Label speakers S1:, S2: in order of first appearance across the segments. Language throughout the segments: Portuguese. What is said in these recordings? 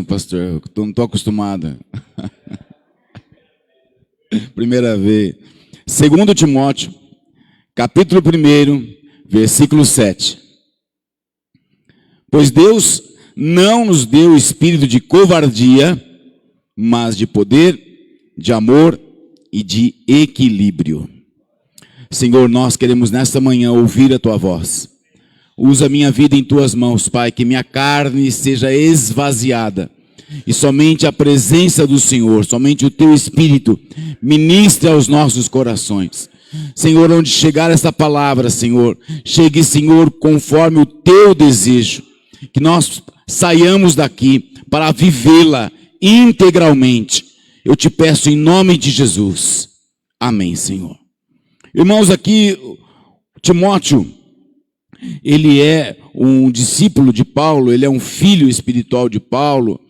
S1: Pastor, eu não estou acostumado. Primeira vez. 2 Timóteo, capítulo 1, versículo 7. Pois Deus não nos deu espírito de covardia, mas de poder, de amor e de equilíbrio. Senhor, nós queremos nesta manhã ouvir a Tua voz. Usa minha vida em Tuas mãos, Pai, que minha carne seja esvaziada. E somente a presença do Senhor, somente o Teu Espírito, ministre aos nossos corações. Senhor, onde chegar essa palavra, Senhor, chegue, Senhor, conforme o Teu desejo. Que nós saiamos daqui para vivê-la integralmente. Eu te peço em nome de Jesus. Amém, Senhor. Irmãos, aqui, Timóteo, ele é um discípulo de Paulo, ele é um filho espiritual de Paulo,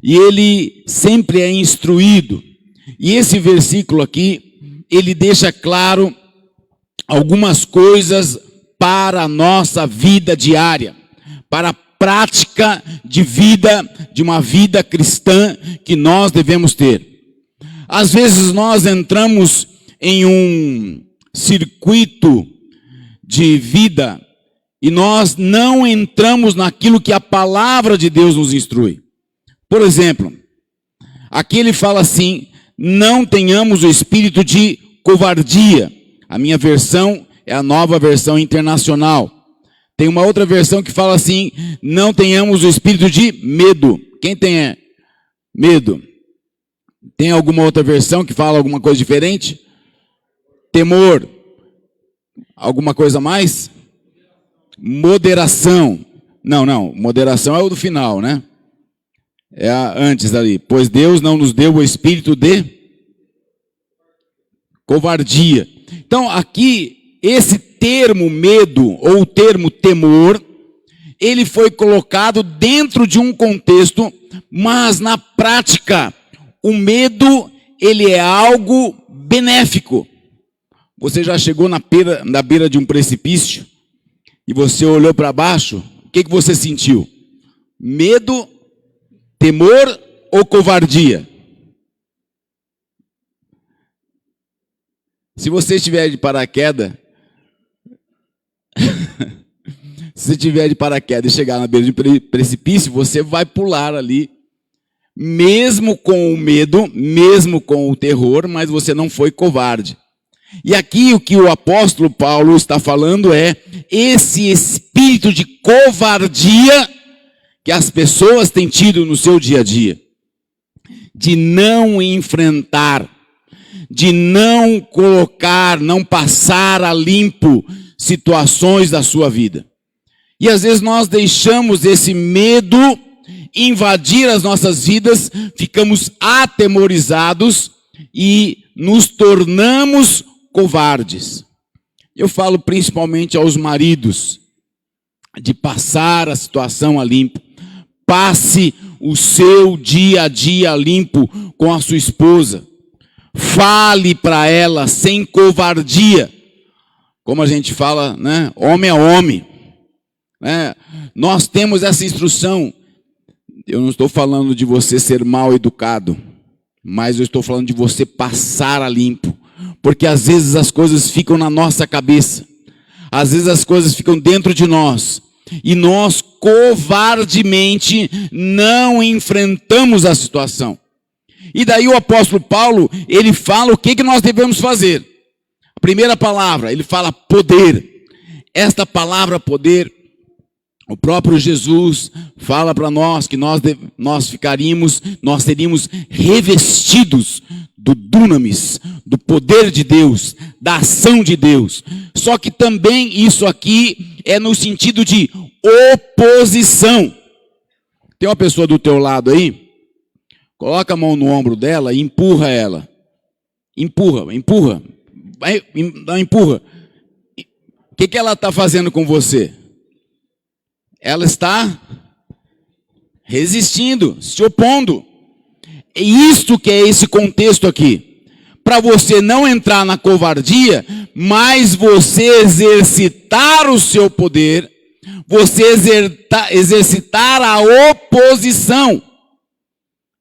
S1: e ele sempre é instruído. E esse versículo aqui, ele deixa claro algumas coisas para a nossa vida diária, para a prática de vida, de uma vida cristã que nós devemos ter. Às vezes nós entramos em um circuito de vida e nós não entramos naquilo que a palavra de Deus nos instrui. Por exemplo, aqui ele fala assim: não tenhamos o espírito de covardia. A minha versão é a Nova Versão Internacional. Tem uma outra versão que fala assim: não tenhamos o espírito de medo. Quem tem medo? Tem alguma outra versão que fala alguma coisa diferente? Temor. Alguma coisa mais? Moderação. Não, moderação é o do final, né? É antes ali. Pois Deus não nos deu o espírito de covardia. Então aqui, esse termo medo, ou o termo temor, ele foi colocado dentro de um contexto, mas na prática, o medo, ele é algo benéfico. Você já chegou na beira de um precipício e você olhou para baixo, o que você sentiu? Medo, temor ou covardia? Se você estiver de paraquedas, se você estiver de paraquedas e chegar na beira de um precipício, você vai pular ali, mesmo com o medo, mesmo com o terror, mas você não foi covarde. E aqui o que o apóstolo Paulo está falando é esse espírito de covardia que as pessoas têm tido no seu dia a dia, de não enfrentar, de não colocar, não passar a limpo situações da sua vida. E às vezes nós deixamos esse medo invadir as nossas vidas, ficamos atemorizados e nos tornamos covardes. Eu falo principalmente aos maridos, de passar a situação a limpo. Passe o seu dia a dia limpo com a sua esposa. Fale para ela sem covardia. Como a gente fala, né? Homem é homem. Né? Nós temos essa instrução. Eu não estou falando de você ser mal educado, mas eu estou falando de você passar a limpo. Porque às vezes as coisas ficam na nossa cabeça. Às vezes as coisas ficam dentro de nós. E nós covardemente não enfrentamos a situação. E daí o apóstolo Paulo, ele fala o que nós devemos fazer. A primeira palavra, ele fala poder. Esta palavra poder, o próprio Jesus fala para nós que nós seríamos revestidos do dunamis, do poder de Deus, da ação de Deus. Só que também isso aqui é no sentido de oposição. Tem uma pessoa do teu lado aí, coloca a mão no ombro dela e empurra ela. Empurra. Empurra. O que ela está fazendo com você? Ela está resistindo, se opondo. É isto que é esse contexto aqui. Para você não entrar na covardia, mas você exercitar o seu poder, você exercitar a oposição.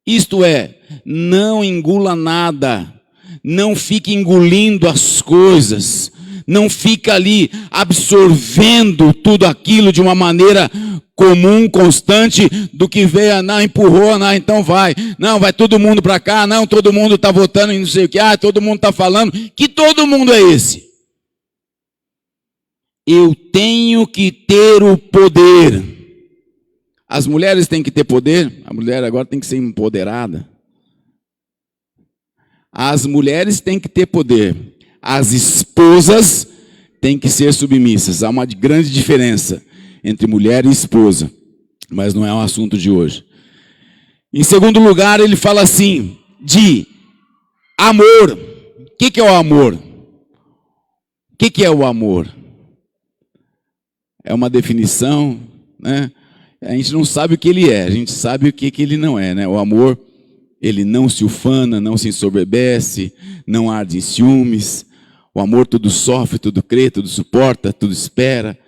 S1: Isto é, não engula nada, não fique engolindo as coisas, não fica ali absorvendo tudo aquilo de uma maneira comum, constante, do que veio, não, empurrou, não, então vai, não, vai todo mundo para cá, não, todo mundo está votando em não sei o que, todo mundo está falando, que todo mundo é esse? Eu tenho que ter o poder. As mulheres têm que ter poder, a mulher agora tem que ser empoderada. As mulheres têm que ter poder, as esposas têm que ser submissas. Há uma grande diferença entre mulher e esposa, mas não é um assunto de hoje. Em segundo lugar, ele fala assim, de amor. O que é o amor? O que é o amor? É uma definição, né? A gente não sabe o que ele é, a gente sabe o que ele não é, né? O amor, ele não se ufana, não se ensoberbece, não arde em ciúmes. O amor tudo sofre, tudo crê, tudo suporta, tudo espera.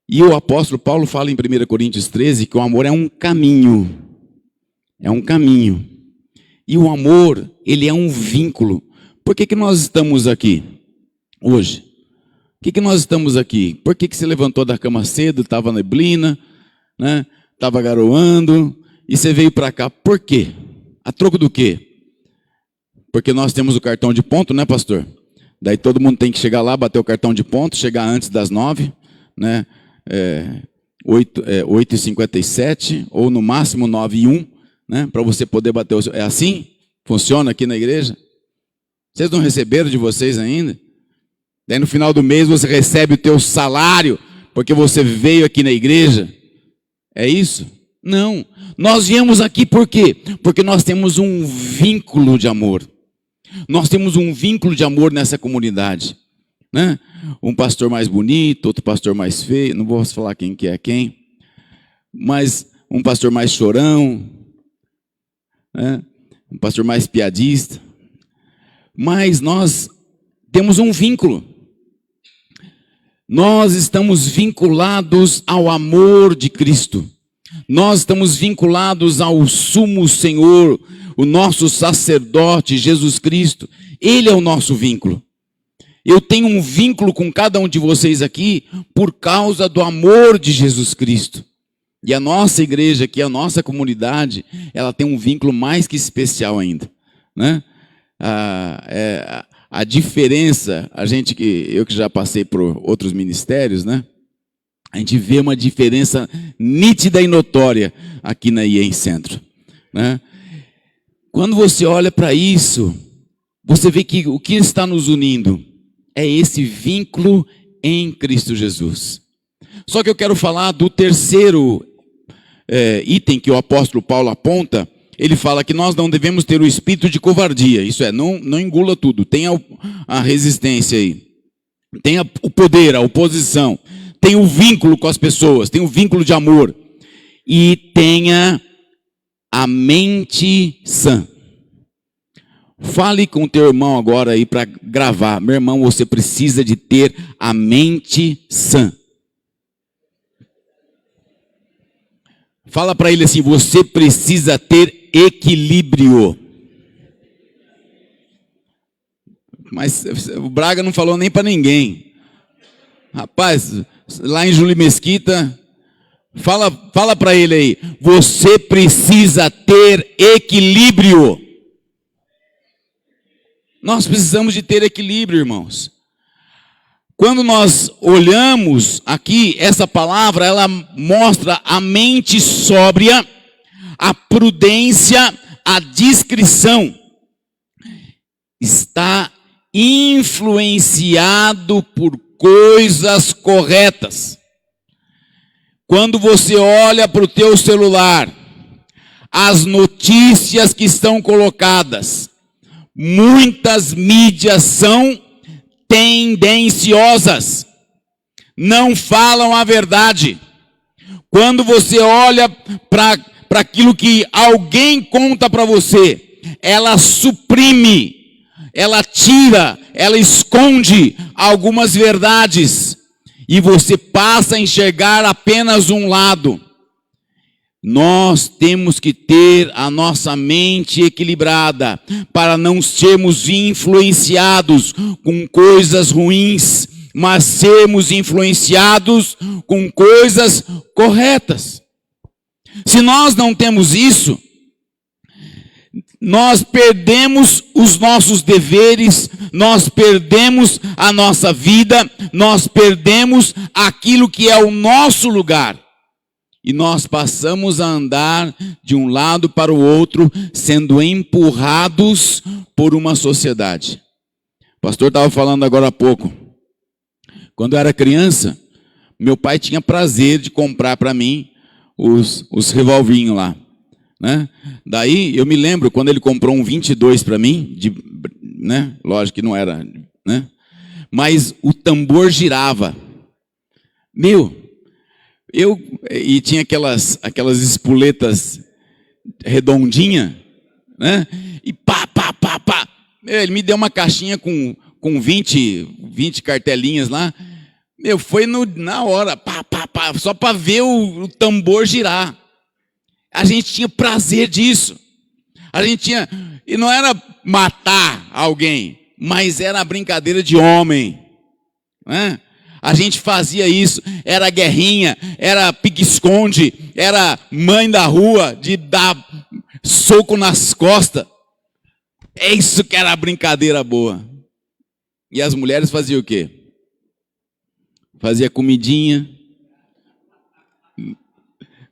S1: E o apóstolo Paulo fala em 1 Coríntios 13 que o amor é um caminho. É um caminho. E o amor, ele é um vínculo. Por que nós estamos aqui hoje? Por que nós estamos aqui? Por que você levantou da cama cedo, estava neblina, né? Estava garoando, e você veio para cá? Por quê? A troco do quê? Porque nós temos o cartão de ponto, né, pastor? Daí todo mundo tem que chegar lá, bater o cartão de ponto, chegar antes das 9, né? 8h57, ou no máximo 9h01, né? Para você poder bater o seu... É assim? Funciona aqui na igreja? Vocês não receberam de vocês ainda? Daí no final do mês você recebe o teu salário, porque você veio aqui na igreja? É isso? Não. Nós viemos aqui por quê? Porque nós temos um vínculo de amor. Nós temos um vínculo de amor nessa comunidade, né? Um pastor mais bonito, outro pastor mais feio, não vou falar quem que é quem, mas um pastor mais chorão, né? Um pastor mais piadista. Mas nós temos um vínculo. Nós estamos vinculados ao amor de Cristo. Nós estamos vinculados ao sumo Senhor, o nosso sacerdote, Jesus Cristo. Ele é o nosso vínculo. Eu tenho um vínculo com cada um de vocês aqui por causa do amor de Jesus Cristo. E a nossa igreja aqui, a nossa comunidade, ela tem um vínculo mais que especial ainda, né? A diferença, eu que já passei por outros ministérios, né? A gente vê uma diferença nítida e notória aqui na IEM Centro, né? Quando você olha para isso, você vê que o que está nos unindo é esse vínculo em Cristo Jesus. Só que eu quero falar do terceiro item que o apóstolo Paulo aponta. Ele fala que nós não devemos ter o espírito de covardia. Isso é, não engula tudo. Tenha a resistência aí. Tenha o poder, a oposição. Tenha o vínculo com as pessoas. Tenha o vínculo de amor. E tenha a mente sã. Fale com o teu irmão agora aí para gravar. Meu irmão, você precisa de ter a mente sã. Fala para ele assim, você precisa ter equilíbrio. Mas o Braga não falou nem para ninguém. Rapaz, lá em Júlio Mesquita, fala para ele aí, você precisa ter equilíbrio. Nós precisamos de ter equilíbrio, irmãos. Quando nós olhamos aqui, essa palavra, ela mostra a mente sóbria, a prudência, a discrição. Está influenciado por coisas corretas. Quando você olha para o teu celular, as notícias que estão colocadas, muitas mídias são tendenciosas, não falam a verdade. Quando você olha para aquilo que alguém conta para você, ela suprime, ela tira, ela esconde algumas verdades, e você passa a enxergar apenas um lado. Nós temos que ter a nossa mente equilibrada para não sermos influenciados com coisas ruins, mas sermos influenciados com coisas corretas. Se nós não temos isso, nós perdemos os nossos deveres, nós perdemos a nossa vida, nós perdemos aquilo que é o nosso lugar. E nós passamos a andar de um lado para o outro, sendo empurrados por uma sociedade. O pastor estava falando agora há pouco. Quando eu era criança, meu pai tinha prazer de comprar para mim os revolvinhos lá, né? Daí eu me lembro quando ele comprou um 22 para mim, né? Lógico que não era, né? Mas o tambor girava. E tinha aquelas espoletas redondinhas, né? E pá. Ele me deu uma caixinha com 20 cartelinhas lá. Foi na hora, pá, só para ver o tambor girar. A gente tinha prazer disso. E não era matar alguém, mas era a brincadeira de homem, né? A gente fazia isso, era guerrinha, era pique-esconde, era mãe da rua de dar soco nas costas. É isso que era a brincadeira boa. E as mulheres faziam o quê? Fazia comidinha,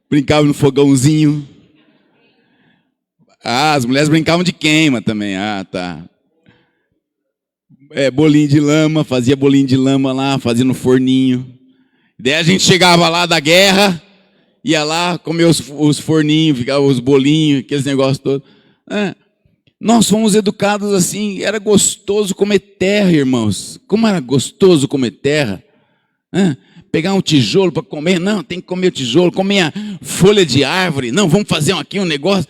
S1: brincava no fogãozinho. As mulheres brincavam de queima também. Tá. Bolinho de lama, fazia bolinho de lama lá, fazia no forninho. Daí a gente chegava lá da guerra, ia lá comer os forninhos, ficava os bolinhos, aqueles negócios todos. Nós fomos educados assim, era gostoso comer terra, irmãos. Como era gostoso comer terra. Pegar um tijolo para comer, não, tem que comer o tijolo, comer a folha de árvore, não, vamos fazer aqui um negócio.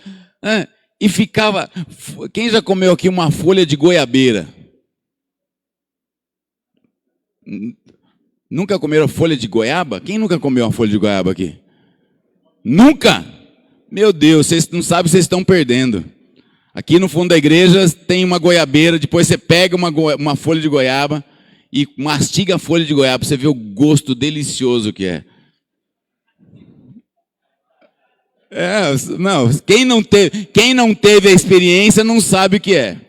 S1: E ficava, quem já comeu aqui uma folha de goiabeira? Nunca comeram folha de goiaba? Quem nunca comeu uma folha de goiaba aqui? Nunca? Meu Deus, vocês não sabem, vocês estão perdendo. Aqui no fundo da igreja tem uma goiabeira, depois você pega uma folha de goiaba e mastiga a folha de goiaba, você vê o gosto delicioso que é. Não, quem não teve a experiência não sabe o que é.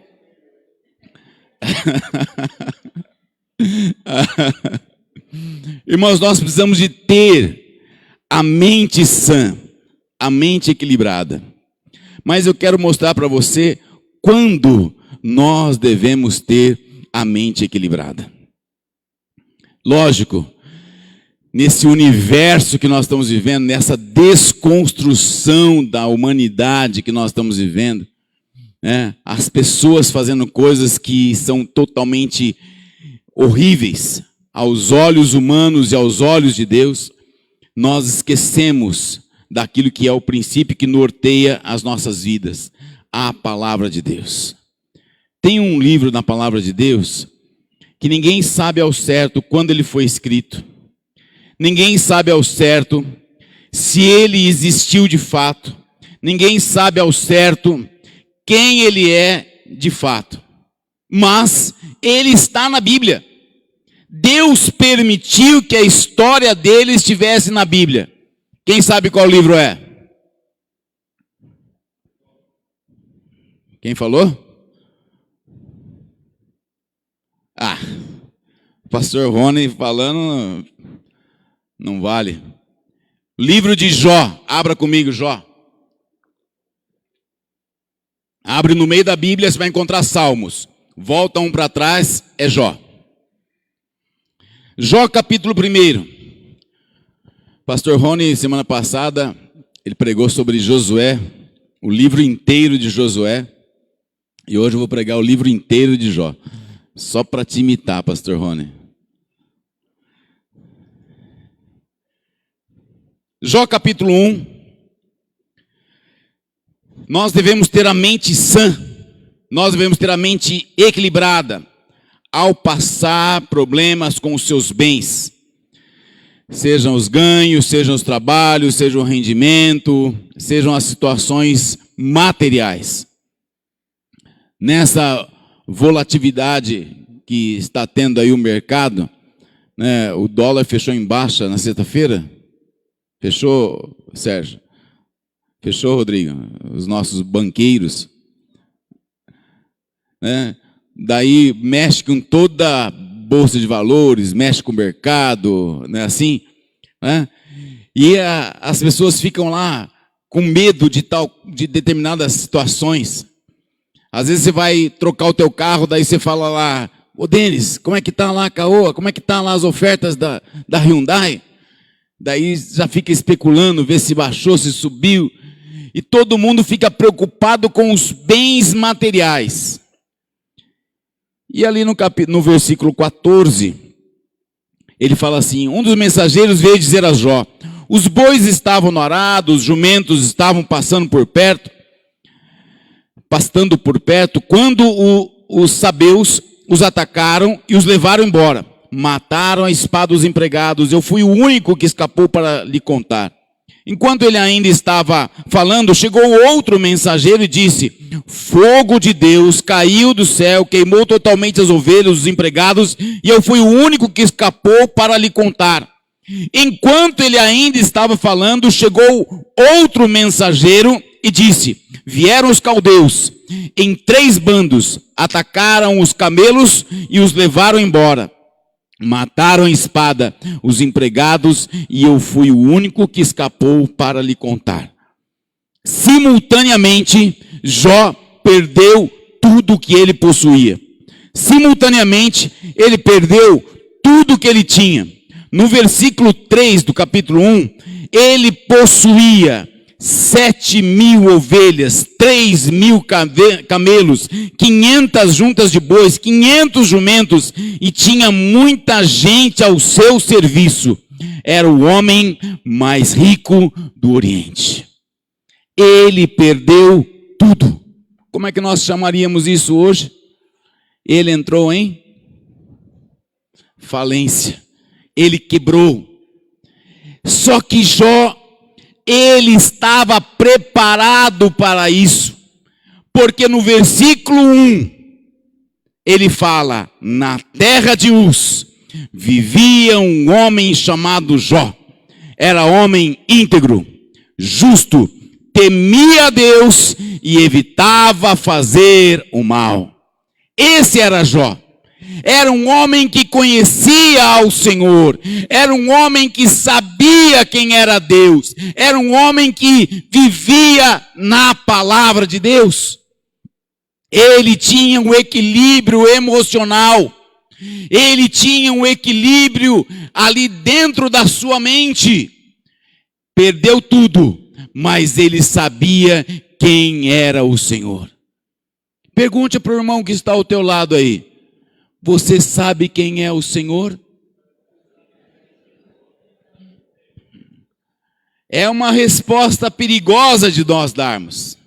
S1: Irmãos, nós precisamos de ter a mente sã, a mente equilibrada. Mas eu quero mostrar para você quando nós devemos ter a mente equilibrada. Lógico, nesse universo que nós estamos vivendo, nessa desconstrução da humanidade que nós estamos vivendo, as pessoas fazendo coisas que são totalmente horríveis aos olhos humanos e aos olhos de Deus, nós esquecemos daquilo que é o princípio que norteia as nossas vidas, a palavra de Deus. Tem um livro na palavra de Deus que ninguém sabe ao certo quando ele foi escrito. Ninguém sabe ao certo se ele existiu de fato. Ninguém sabe ao certo quem ele é de fato. Mas ele está na Bíblia. Deus permitiu que a história dele estivesse na Bíblia. Quem sabe qual livro é? Quem falou? O pastor Rony falando não vale. Livro de Jó. Abra comigo, Jó. Abre no meio da Bíblia, você vai encontrar Salmos. Volta um para trás, é Jó. Jó capítulo 1. Pastor Rony, semana passada, ele pregou sobre Josué, o livro inteiro de Josué. E hoje eu vou pregar o livro inteiro de Jó. Só para te imitar, pastor Rony. Jó capítulo 1. Nós devemos ter a mente sã. Nós devemos ter a mente equilibrada ao passar problemas com os seus bens. Sejam os ganhos, sejam os trabalhos, seja o rendimento, sejam as situações materiais. Nessa volatilidade que está tendo aí o mercado, né, o dólar fechou em baixa na sexta-feira. Fechou, Sérgio? Fechou, Rodrigo? Os nossos banqueiros. Né? Daí mexe com toda a bolsa de valores, mexe com o mercado, né, assim, né? E as pessoas ficam lá com medo de determinadas situações. Às vezes você vai trocar o teu carro, daí você fala lá: ô Denis, como é que tá lá a Caoa? Como é que tá lá as ofertas da Hyundai? Daí já fica especulando, vê se baixou, se subiu. E todo mundo fica preocupado com os bens materiais. E ali no versículo 14, ele fala assim: um dos mensageiros veio dizer a Jó: os bois estavam no arado, os jumentos estavam pastando por perto, quando os sabeus os atacaram e os levaram embora. Mataram a espada os empregados. Eu fui o único que escapou para lhe contar. Enquanto ele ainda estava falando, chegou outro mensageiro e disse: fogo de Deus caiu do céu, queimou totalmente as ovelhas, os empregados, e eu fui o único que escapou para lhe contar. Enquanto ele ainda estava falando, chegou outro mensageiro e disse: vieram os caldeus em 3 bandos, atacaram os camelos e os levaram embora. Mataram a espada os empregados e eu fui o único que escapou para lhe contar. Simultaneamente, Jó perdeu tudo o que ele possuía. Simultaneamente, ele perdeu tudo o que ele tinha. No versículo 3 do capítulo 1, ele possuía 7.000 ovelhas, 3.000 camelos, 500 juntas de bois, 500 jumentos, e tinha muita gente ao seu serviço. Era o homem mais rico do Oriente. Ele perdeu tudo. Como é que nós chamaríamos isso hoje? Ele entrou em falência. Ele quebrou. Só que Jó, ele estava preparado para isso, porque no versículo 1, ele fala: na terra de Uz, vivia um homem chamado Jó. Era homem íntegro, justo, temia a Deus e evitava fazer o mal. Esse era Jó. Era um homem que conhecia ao Senhor, era um homem que sabia quem era Deus, era um homem que vivia na palavra de Deus. Ele tinha um equilíbrio emocional, ele tinha um equilíbrio ali dentro da sua mente. Perdeu tudo, mas ele sabia quem era o Senhor. Pergunte para o irmão que está ao teu lado aí: você sabe quem é o Senhor? É uma resposta perigosa de nós darmos.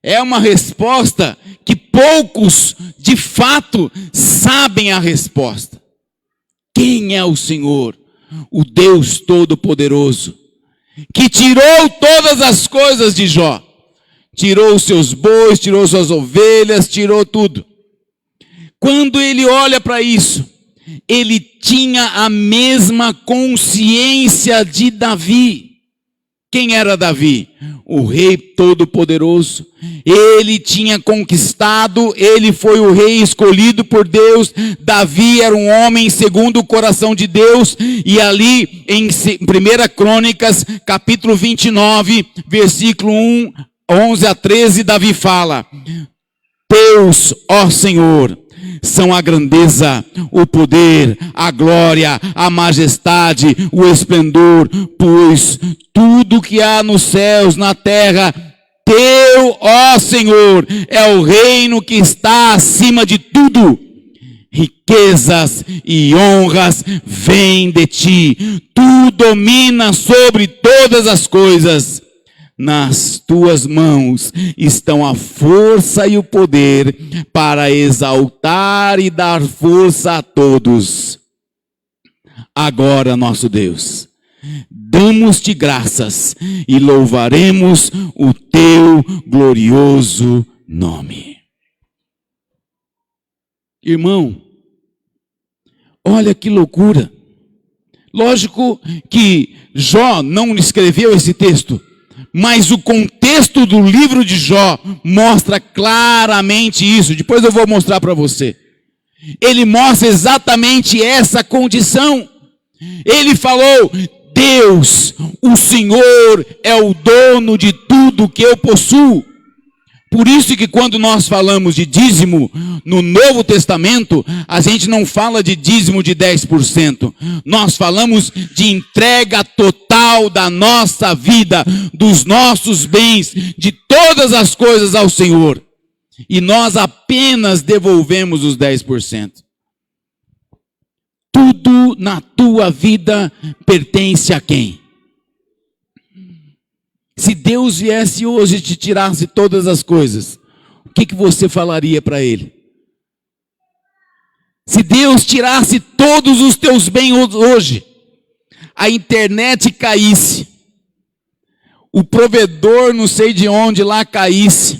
S1: É uma resposta que poucos, de fato, sabem a resposta. Quem é o Senhor? O Deus Todo-Poderoso, que tirou todas as coisas de Jó. Tirou os seus bois, tirou suas ovelhas, tirou tudo. Quando ele olha para isso, ele tinha a mesma consciência de Davi. Quem era Davi? O rei todo-poderoso. Ele tinha conquistado, ele foi o rei escolhido por Deus. Davi era um homem segundo o coração de Deus. E ali em 1 Crônicas, capítulo 29, versículo 11 a 13, Davi fala: Teus, ó Senhor, são a grandeza, o poder, a glória, a majestade, o esplendor, pois tudo que há nos céus, na terra, teu, ó Senhor, é o reino que está acima de tudo. Riquezas e honras vêm de ti, tu dominas sobre todas as coisas. Nas tuas mãos estão a força e o poder para exaltar e dar força a todos. Agora, nosso Deus, damos-te graças e louvaremos o teu glorioso nome. Irmão, olha que loucura. Lógico que Jó não escreveu esse texto, mas o contexto do livro de Jó mostra claramente isso. Depois eu vou mostrar para você. Ele mostra exatamente essa condição. Ele falou: Deus, o Senhor é o dono de tudo que eu possuo. Por isso que quando nós falamos de dízimo no Novo Testamento, a gente não fala de dízimo de 10%. Nós falamos de entrega total da nossa vida, dos nossos bens, de todas as coisas ao Senhor. E nós apenas devolvemos os 10%. Tudo na tua vida pertence a quem? Se Deus viesse hoje e te tirasse todas as coisas, o que você falaria para Ele? Se Deus tirasse todos os teus bens hoje, a internet caísse, o provedor não sei de onde lá caísse,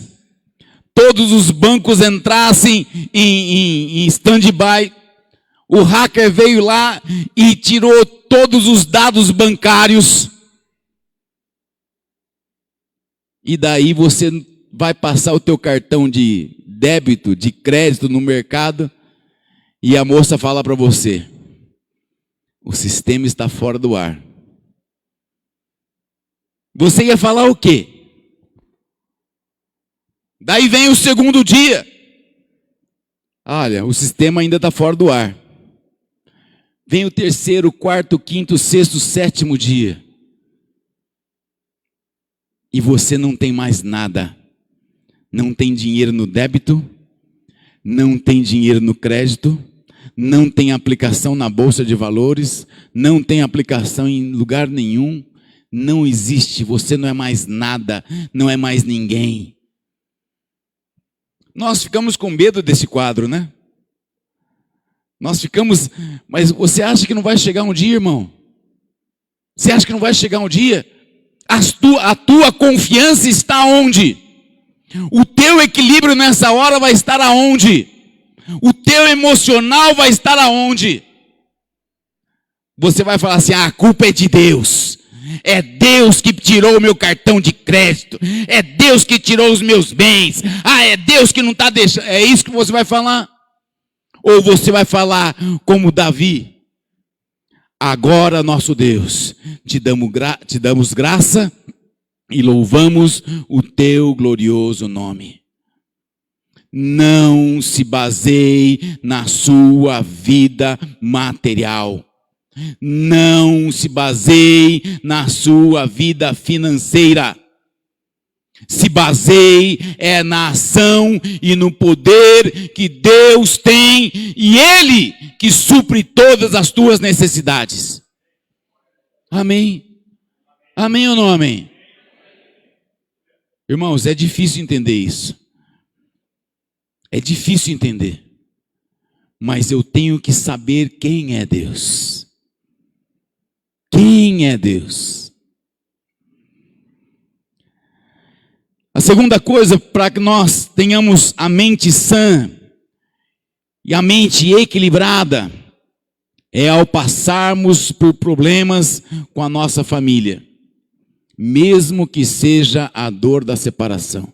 S1: todos os bancos entrassem em stand-by, o hacker veio lá e tirou todos os dados bancários, e daí você vai passar o teu cartão de débito, de crédito no mercado, e a moça fala para você: o sistema está fora do ar. Você ia falar o quê? Daí vem o segundo dia. Olha, o sistema ainda está fora do ar. Vem o terceiro, quarto, quinto, sexto, sétimo dia. E você não tem mais nada. Não tem dinheiro no débito, não tem dinheiro no crédito, não tem aplicação na bolsa de valores, não tem aplicação em lugar nenhum, não existe, você não é mais nada, não é mais ninguém. Nós ficamos com medo desse quadro, né? Nós ficamos, mas você acha que não vai chegar um dia, irmão? Você acha que não vai chegar um dia? A tua confiança está onde? O teu equilíbrio nessa hora vai estar aonde? O teu emocional vai estar aonde? Você vai falar assim: a culpa é de Deus. É Deus que tirou o meu cartão de crédito. É Deus que tirou os meus bens. É Deus que não está deixando. É isso que você vai falar? Ou você vai falar como Davi: agora, nosso Deus, te damos graça e louvamos o teu glorioso nome. Não se baseie na sua vida material. Não se baseie na sua vida financeira. Se baseie na ação e no poder que Deus tem, e Ele que supre todas as tuas necessidades. Amém? Amém ou não amém? Irmãos, é difícil entender isso. É difícil entender. Mas eu tenho que saber quem é Deus. Quem é Deus? A segunda coisa, para que nós tenhamos a mente sã e a mente equilibrada, é ao passarmos por problemas com a nossa família, mesmo que seja a dor da separação.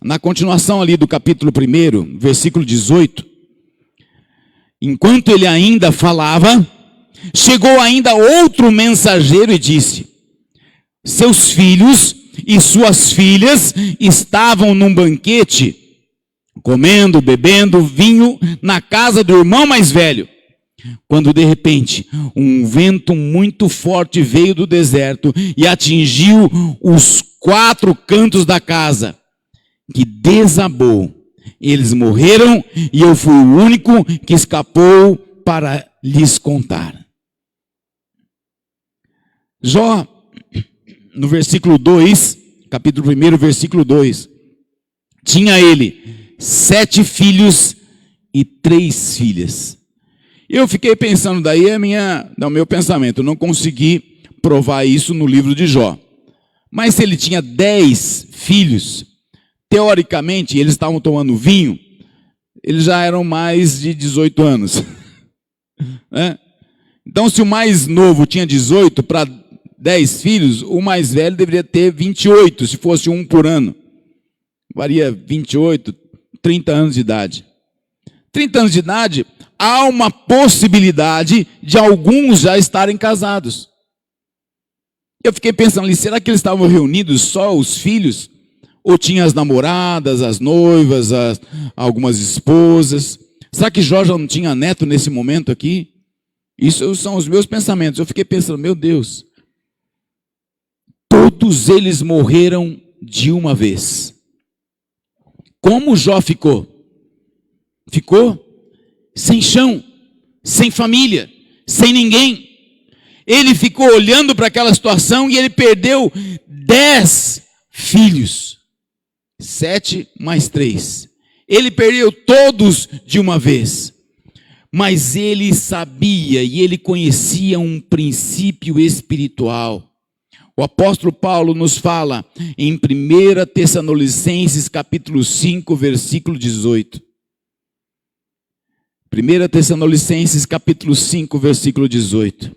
S1: Na continuação ali do capítulo 1, versículo 18, enquanto ele ainda falava, chegou ainda outro mensageiro e disse: seus filhos e suas filhas estavam num banquete, comendo, bebendo vinho na casa do irmão mais velho, quando de repente um vento muito forte veio do deserto e atingiu os 4 cantos da casa, que desabou. Eles morreram e eu fui o único que escapou para lhes contar. Jó, no versículo 2, capítulo 1, versículo 2, tinha ele 7 filhos e 3 filhas. Eu fiquei pensando, daí o meu pensamento, eu não consegui provar isso no livro de Jó. Mas se ele tinha 10 filhos, teoricamente, eles estavam tomando vinho, eles já eram mais de 18 anos. Né? Então, se o mais novo tinha 18 para 10 filhos, o mais velho deveria ter 28, se fosse um por ano. Varia 28, 30 anos de idade. 30 anos de idade, há uma possibilidade de alguns já estarem casados. Eu fiquei pensando ali, será que eles estavam reunidos só os filhos? Ou tinha as namoradas, as noivas, algumas esposas? Será que Jó já não tinha neto nesse momento aqui? Isso são os meus pensamentos. Eu fiquei pensando, meu Deus, todos eles morreram de uma vez. Como Jó ficou? Ficou sem chão, sem família, sem ninguém. Ele ficou olhando para aquela situação e ele perdeu 10 filhos. 7 mais 3. Ele perdeu todos de uma vez. Mas ele sabia e ele conhecia um princípio espiritual. O apóstolo Paulo nos fala em 1 Tessalonicenses capítulo 5, versículo 18. 1 Tessalonicenses capítulo 5, versículo 18.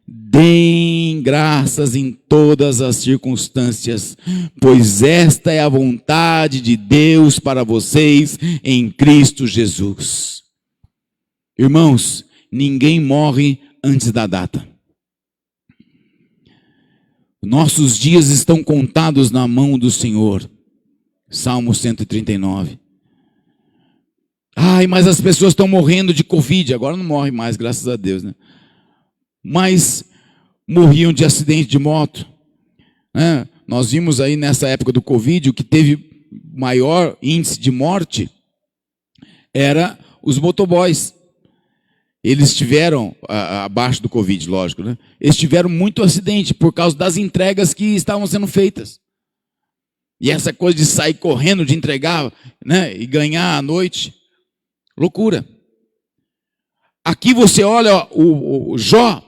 S1: Deem graças em todas as circunstâncias, pois esta é a vontade de Deus para vocês em Cristo Jesus. Irmãos, ninguém morre antes da data. Nossos dias estão contados na mão do Senhor. Salmo 139. Ai, mas as pessoas estão morrendo de Covid. Agora não morrem mais, graças a Deus, né? Mas morriam de acidente de moto. Né? Nós vimos aí nessa época do Covid, o que teve maior índice de morte era os motoboys. Eles tiveram, abaixo do Covid, lógico, né? Eles tiveram muito acidente por causa das entregas que estavam sendo feitas. E essa coisa de sair correndo, de entregar, né? E ganhar à noite. Loucura. Aqui você olha o Jó,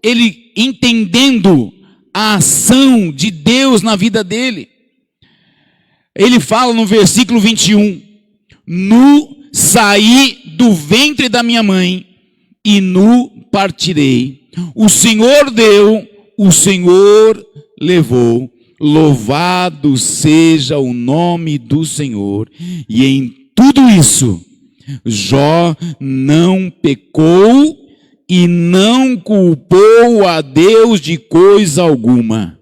S1: ele entendendo a ação de Deus na vida dele. Ele fala no versículo 21, nu saí do ventre da minha mãe, e nu partirei. O Senhor deu, o Senhor levou. Louvado seja o nome do Senhor. E em tudo isso, Jó não pecou e não culpou a Deus de coisa alguma.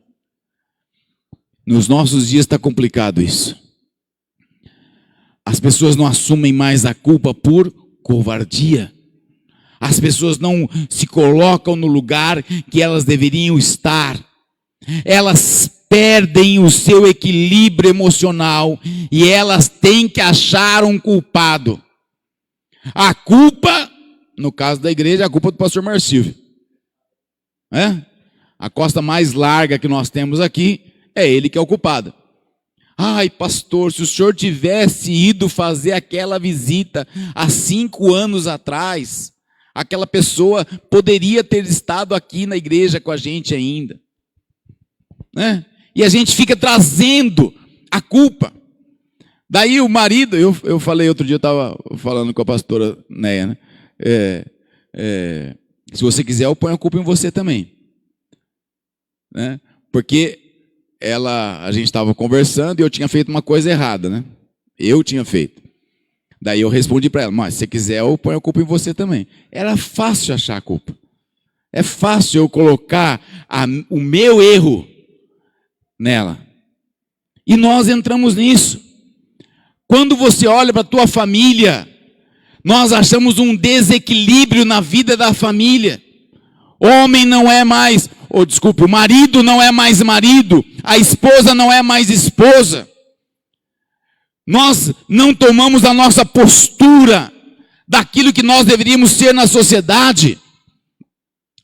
S1: Nos nossos dias está complicado isso. As pessoas não assumem mais a culpa por covardia. As pessoas não se colocam no lugar que elas deveriam estar. Elas perdem o seu equilíbrio emocional e elas têm que achar um culpado. A culpa, no caso da igreja, é a culpa do pastor Marcílio. A costa mais larga que nós temos aqui, é ele que é o culpado. Ai, pastor, se o senhor tivesse ido fazer aquela visita há 5 anos atrás, aquela pessoa poderia ter estado aqui na igreja com a gente ainda. Né? E a gente fica trazendo a culpa. Daí o marido, eu falei outro dia, eu estava falando com a pastora Neia, né? Se você quiser, eu ponho a culpa em você também. Né? Porque a gente estava conversando e eu tinha feito uma coisa errada, né? Eu tinha feito. Daí eu respondi para ela, mas se você quiser, eu ponho a culpa em você também. Era fácil achar a culpa. É fácil eu colocar o meu erro nela. E nós entramos nisso. Quando você olha para a tua família, nós achamos um desequilíbrio na vida da família. Homem não é mais, o marido não é mais marido, a esposa não é mais esposa. Nós não tomamos a nossa postura daquilo que nós deveríamos ser na sociedade.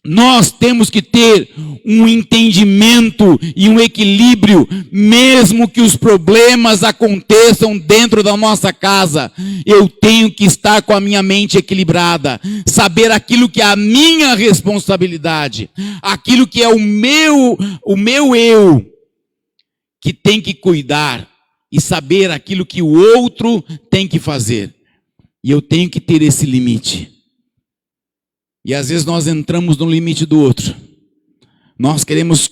S1: Nós temos que ter um entendimento e um equilíbrio, mesmo que os problemas aconteçam dentro da nossa casa. Eu tenho que estar com a minha mente equilibrada, saber aquilo que é a minha responsabilidade, aquilo que é o meu eu, que tem que cuidar, e saber aquilo que o outro tem que fazer. E eu tenho que ter esse limite. E às vezes nós entramos no limite do outro. Nós queremos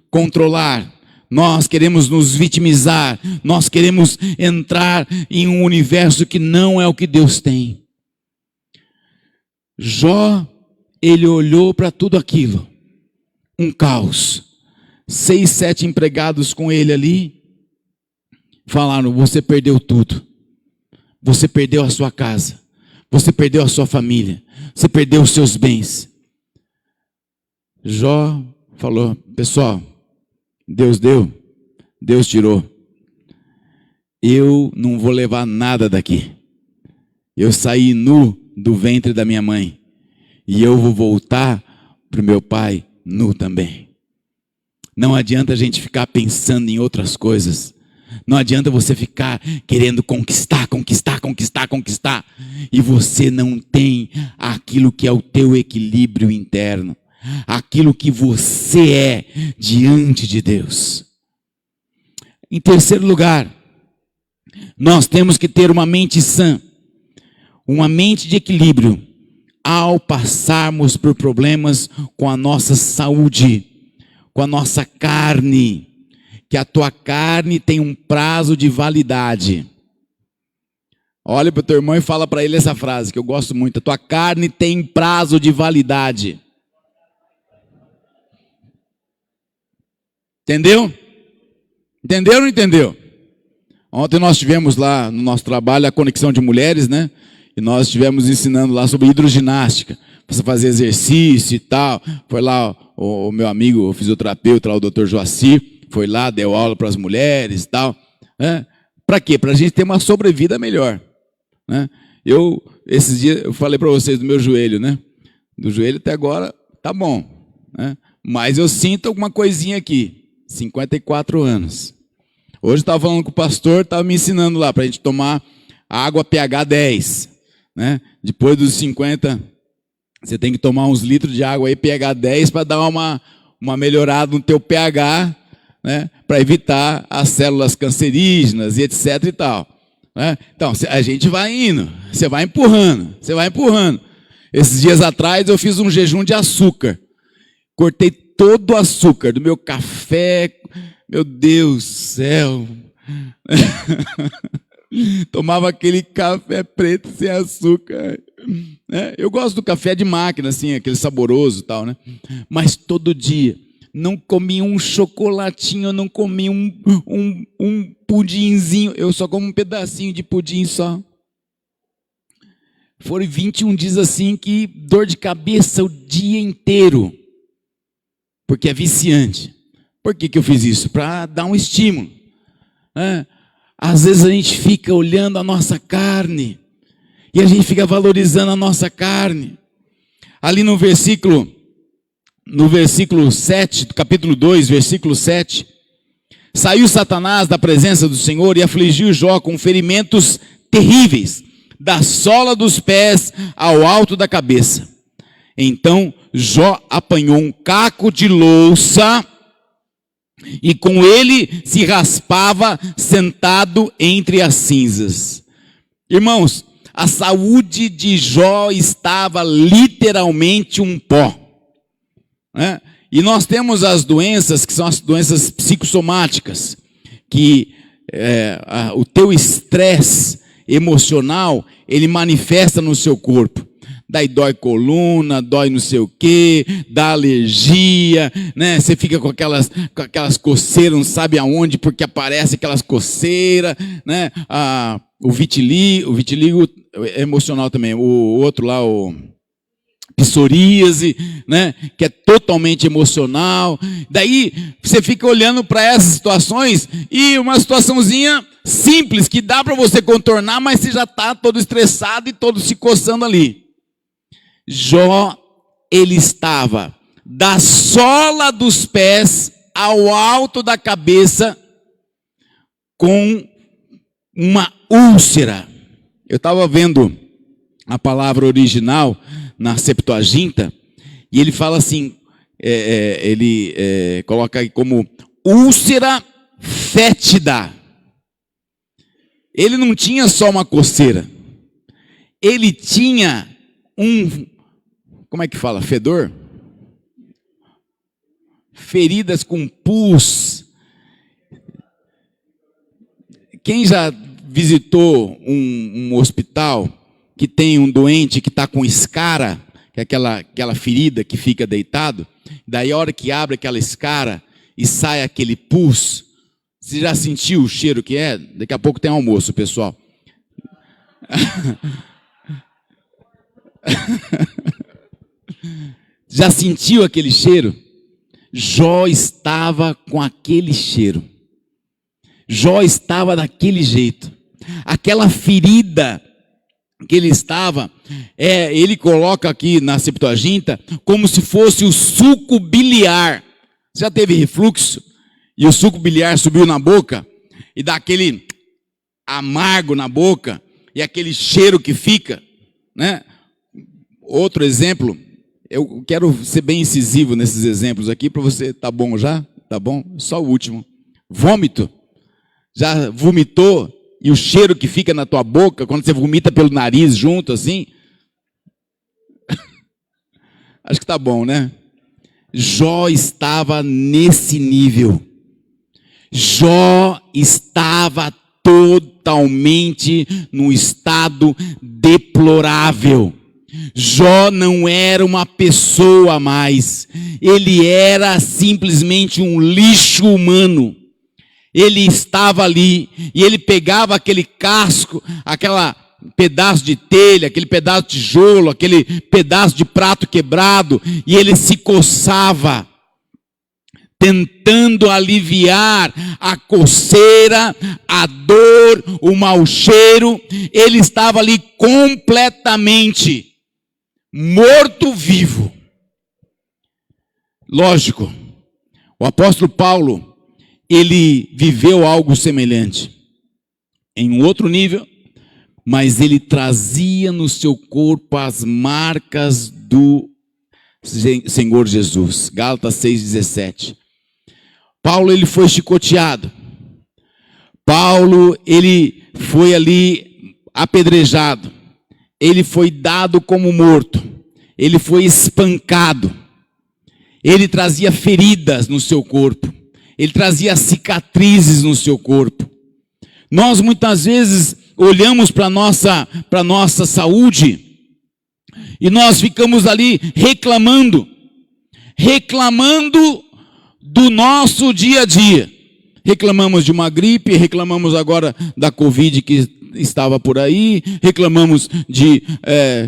S1: controlar, nós queremos nos vitimizar, nós queremos entrar em um universo que não é o que Deus tem. Jó, ele olhou para tudo aquilo, um caos. 6, 7 empregados com ele ali, falaram: você perdeu tudo, você perdeu a sua casa, você perdeu a sua família, você perdeu os seus bens. Jó falou: pessoal, Deus deu, Deus tirou. Eu não vou levar nada daqui. Eu saí nu do ventre da minha mãe, e eu vou voltar para o meu pai nu também. Não adianta a gente ficar pensando em outras coisas. Não adianta você ficar querendo conquistar, e você não tem aquilo que é o teu equilíbrio interno, aquilo que você é diante de Deus. Em terceiro lugar, nós temos que ter uma mente sã, uma mente de equilíbrio, ao passarmos por problemas com a nossa saúde, com a nossa carne. Que a tua carne tem um prazo de validade. Olha para o teu irmão e fala para ele essa frase, que eu gosto muito: a tua carne tem prazo de validade. Entendeu? Entendeu ou não entendeu? Ontem nós tivemos lá no nosso trabalho a conexão de mulheres, né? E nós estivemos ensinando lá sobre hidroginástica, para você fazer exercício e tal. Foi lá o meu amigo, o fisioterapeuta, lá, o Dr. Joacir, foi lá, deu aula para as mulheres e tal. Né? Para quê? Para a gente ter uma sobrevida melhor. Né? Esses dias, eu falei para vocês do meu joelho, né? Do joelho até agora tá bom. Né? Mas eu sinto alguma coisinha aqui. 54 anos. Hoje eu estava falando com o pastor, estava me ensinando lá para a gente tomar água pH 10. Né? Depois dos 50, você tem que tomar uns litros de água aí pH 10 para dar uma melhorada no teu pH, né? Para evitar as células cancerígenas e etc e tal. Né? Então, a gente vai indo, você vai empurrando. Esses dias atrás eu fiz um jejum de açúcar. Cortei todo o açúcar do meu café. Meu Deus do céu. Tomava aquele café preto sem açúcar. Né? Eu gosto do café de máquina, assim, aquele saboroso e tal, né? Mas todo dia. Não comi um chocolatinho, não comi um pudinzinho. Eu só como um pedacinho de pudim só. Foram 21 dias assim, que dor de cabeça o dia inteiro. Porque é viciante. Por que eu fiz isso? Para dar um estímulo. Às vezes a gente fica olhando a nossa carne. E a gente fica valorizando a nossa carne. Ali no versículo 7, do capítulo 2, versículo 7, saiu Satanás da presença do Senhor e afligiu Jó com ferimentos terríveis, da sola dos pés ao alto da cabeça. Então Jó apanhou um caco de louça e com ele se raspava sentado entre as cinzas. Irmãos, a saúde de Jó estava literalmente um pó. Né? E nós temos as doenças, que são as doenças psicossomáticas, que o teu estresse emocional, ele manifesta no seu corpo. Daí dói coluna, dói não sei o quê, dá alergia, né? Você fica com aquelas coceiras, não sabe aonde, porque aparece aquelas coceiras, né? O vitiligo é emocional também. O outro lá, o psoríase, né? Que é totalmente emocional. Daí você fica olhando para essas situações e uma situaçãozinha simples que dá para você contornar, mas você já está todo estressado e todo se coçando ali. Jó, ele estava da sola dos pés ao alto da cabeça, com uma úlcera. Eu estava vendo a palavra original na Septuaginta, e ele fala assim, ele coloca aí como úlcera fétida. Ele não tinha só uma coceira, ele tinha como é que fala? Fedor? Feridas com pus. Quem já visitou um hospital que tem um doente que está com escara, que é aquela ferida que fica deitado, daí a hora que abre aquela escara e sai aquele pus, você já sentiu o cheiro que é? Daqui a pouco tem almoço, pessoal. Já sentiu aquele cheiro? Jó estava com aquele cheiro. Jó estava daquele jeito. Aquela ferida que ele estava, ele coloca aqui na Septuaginta como se fosse o suco biliar. Já teve refluxo? E o suco biliar subiu na boca e dá aquele amargo na boca e aquele cheiro que fica, né? Outro exemplo, eu quero ser bem incisivo nesses exemplos aqui para você, tá bom já? Tá bom? Só o último. Vômito. Já vomitou e o cheiro que fica na tua boca quando você vomita pelo nariz junto assim? Acho que tá bom, né? Jó estava nesse nível. Jó estava totalmente num estado deplorável. Jó não era uma pessoa mais, ele era simplesmente um lixo humano. Ele estava ali e ele pegava aquele casco, aquele pedaço de telha, aquele pedaço de tijolo, aquele pedaço de prato quebrado, e ele se coçava, tentando aliviar a coceira, a dor, o mau cheiro. Ele estava ali completamente morto-vivo. Lógico, o apóstolo Paulo, ele viveu algo semelhante, em um outro nível, mas ele trazia no seu corpo as marcas do Senhor Jesus. Gálatas 6,17. Paulo, ele foi chicoteado. Paulo, ele foi ali apedrejado. Ele foi dado como morto. Ele foi espancado. Ele trazia feridas no seu corpo. Ele trazia cicatrizes no seu corpo. Nós muitas vezes olhamos para a nossa saúde e nós ficamos ali reclamando do nosso dia a dia. Reclamamos de uma gripe, reclamamos agora da Covid que estava por aí, reclamamos de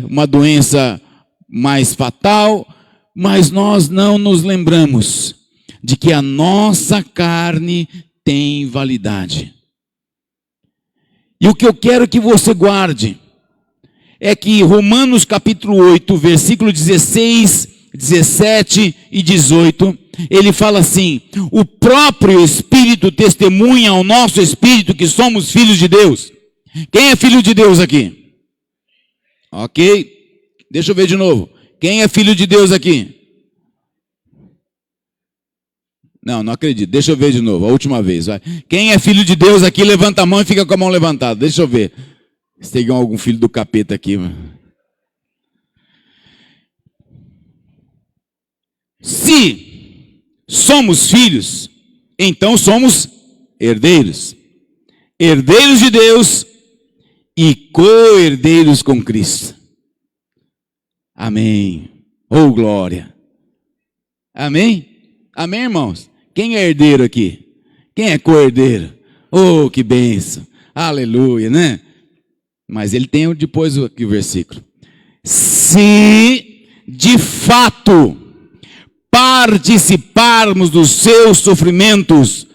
S1: uma doença mais fatal, mas nós não nos lembramos de que a nossa carne tem validade. E o que eu quero que você guarde é que Romanos capítulo 8, versículo 16, 17 e 18, ele fala assim: o próprio Espírito testemunha ao nosso Espírito que somos filhos de Deus. Quem é filho de Deus aqui? Ok, deixa eu ver de novo. Quem é filho de Deus aqui? Não acredito. Deixa eu ver de novo, a última vez. Vai. Quem é filho de Deus aqui, levanta a mão e fica com a mão levantada. Deixa eu ver. Se tem algum filho do capeta aqui. Se somos filhos, então somos herdeiros. Herdeiros de Deus e co-herdeiros com Cristo. Amém. Oh, glória. Amém? Amém, irmãos? Quem é herdeiro aqui? Quem é co-herdeiro? Oh, que bênção. Aleluia, né? Mas ele tem depois aqui o versículo. Se de fato participarmos dos seus sofrimentos,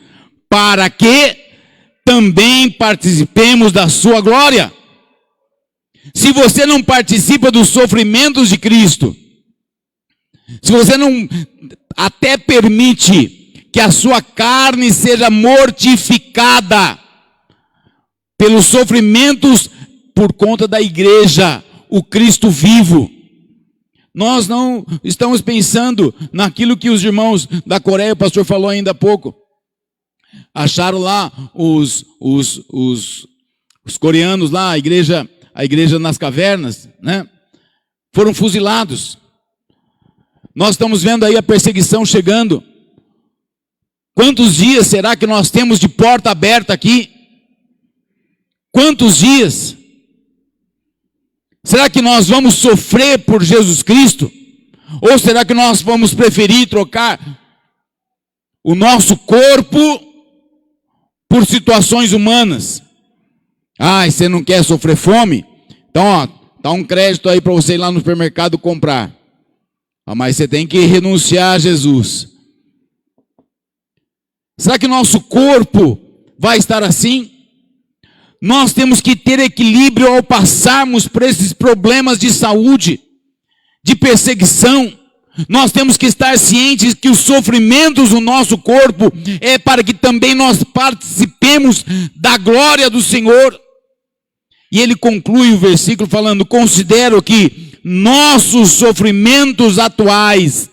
S1: para que também participemos da sua glória. Se você não participa dos sofrimentos de Cristo, se você não até permite que a sua carne seja mortificada pelos sofrimentos por conta da igreja, o Cristo vivo. Nós não estamos pensando naquilo que os irmãos da Coreia, o pastor falou ainda há pouco. Acharam lá os coreanos lá, a igreja nas cavernas, né? Foram fuzilados. Nós estamos vendo aí a perseguição chegando. Quantos dias será que nós temos de porta aberta aqui? Quantos dias? Será que nós vamos sofrer por Jesus Cristo? Ou será que nós vamos preferir trocar o nosso corpo por situações humanas? Ah, e você não quer sofrer fome? Então, ó, dá um crédito aí para você ir lá no supermercado comprar. Ah, mas você tem que renunciar a Jesus. Será que nosso corpo vai estar assim? Nós temos que ter equilíbrio ao passarmos por esses problemas de saúde, de perseguição. Nós temos que estar cientes que os sofrimentos do nosso corpo é para que também nós participemos da glória do Senhor. E ele conclui o versículo falando: considero que nossos sofrimentos atuais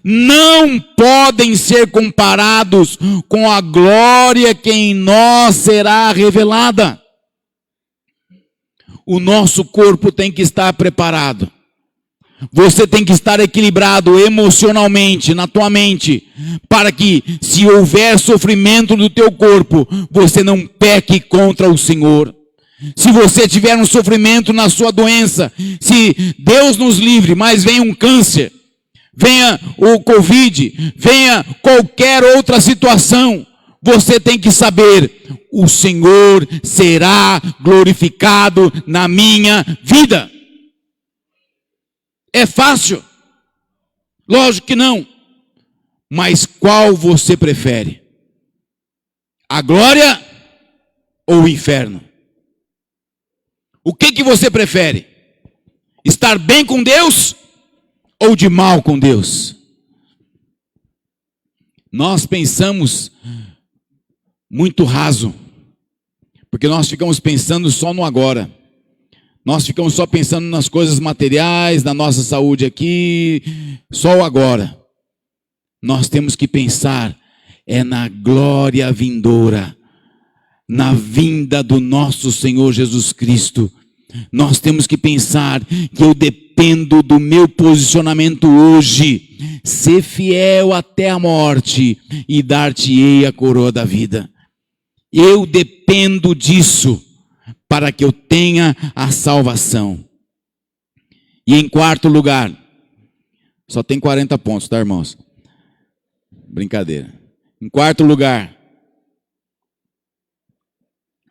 S1: não podem ser comparados com a glória que em nós será revelada. O nosso corpo tem que estar preparado. Você tem que estar equilibrado emocionalmente, na tua mente, para que, se houver sofrimento no teu corpo, você não peque contra o Senhor. Se você tiver um sofrimento na sua doença, se Deus nos livre, mas venha um câncer, venha o Covid, venha qualquer outra situação, você tem que saber: o Senhor será glorificado na minha vida. É fácil? Lógico que não. Mas qual você prefere? A glória ou o inferno? O que você prefere? Estar bem com Deus ou de mal com Deus? Nós pensamos muito raso, porque nós ficamos pensando só no agora. Nós ficamos só pensando nas coisas materiais, na nossa saúde aqui, só o agora. Nós temos que pensar na glória vindoura, na vinda do nosso Senhor Jesus Cristo. Nós temos que pensar que eu dependo do meu posicionamento hoje, ser fiel até a morte e dar-te-ei a coroa da vida. Eu dependo disso para que eu tenha a salvação. E em quarto lugar, só tem 40 pontos, tá, irmãos? Brincadeira. Em quarto lugar,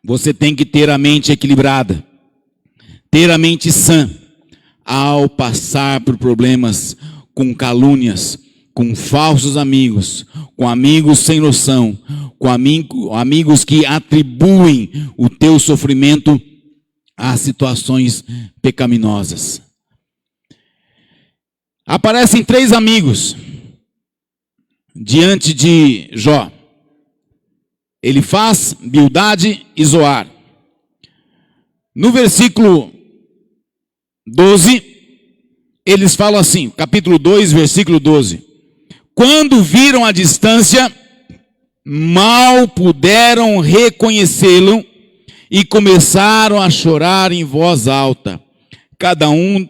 S1: você tem que ter a mente equilibrada, ter a mente sã, ao passar por problemas com calúnias, com falsos amigos, com amigos sem noção, com amigos que atribuem o teu sofrimento a situações pecaminosas. Aparecem 3 amigos diante de Jó: Elifaz, Bildade e Zoar. No versículo 12, eles falam assim, capítulo 2, versículo 12: quando viram a distância, mal puderam reconhecê-lo e começaram a chorar em voz alta. Cada um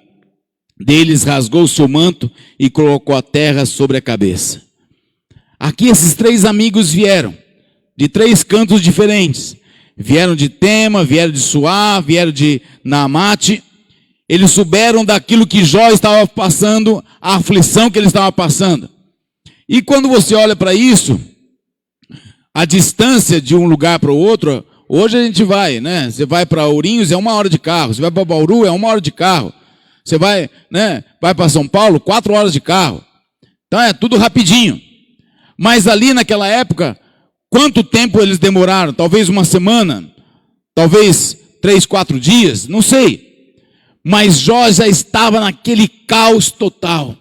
S1: deles rasgou seu manto e colocou a terra sobre a cabeça. Aqui esses 3 amigos vieram de 3 cantos diferentes. Vieram de Tema, vieram de Suá, vieram de Naamate. Eles souberam daquilo que Jó estava passando, a aflição que ele estava passando. E quando você olha para isso, a distância de um lugar para o outro, hoje a gente vai, né? Você vai para Ourinhos, é 1 hora de carro. Você vai para Bauru, é 1 hora de carro. Você vai, né? Vai para São Paulo, 4 horas de carro. Então é tudo rapidinho. Mas ali naquela época, quanto tempo eles demoraram? Talvez 1 semana, talvez 3, 4 dias, não sei. Mas Jó já estava naquele caos total.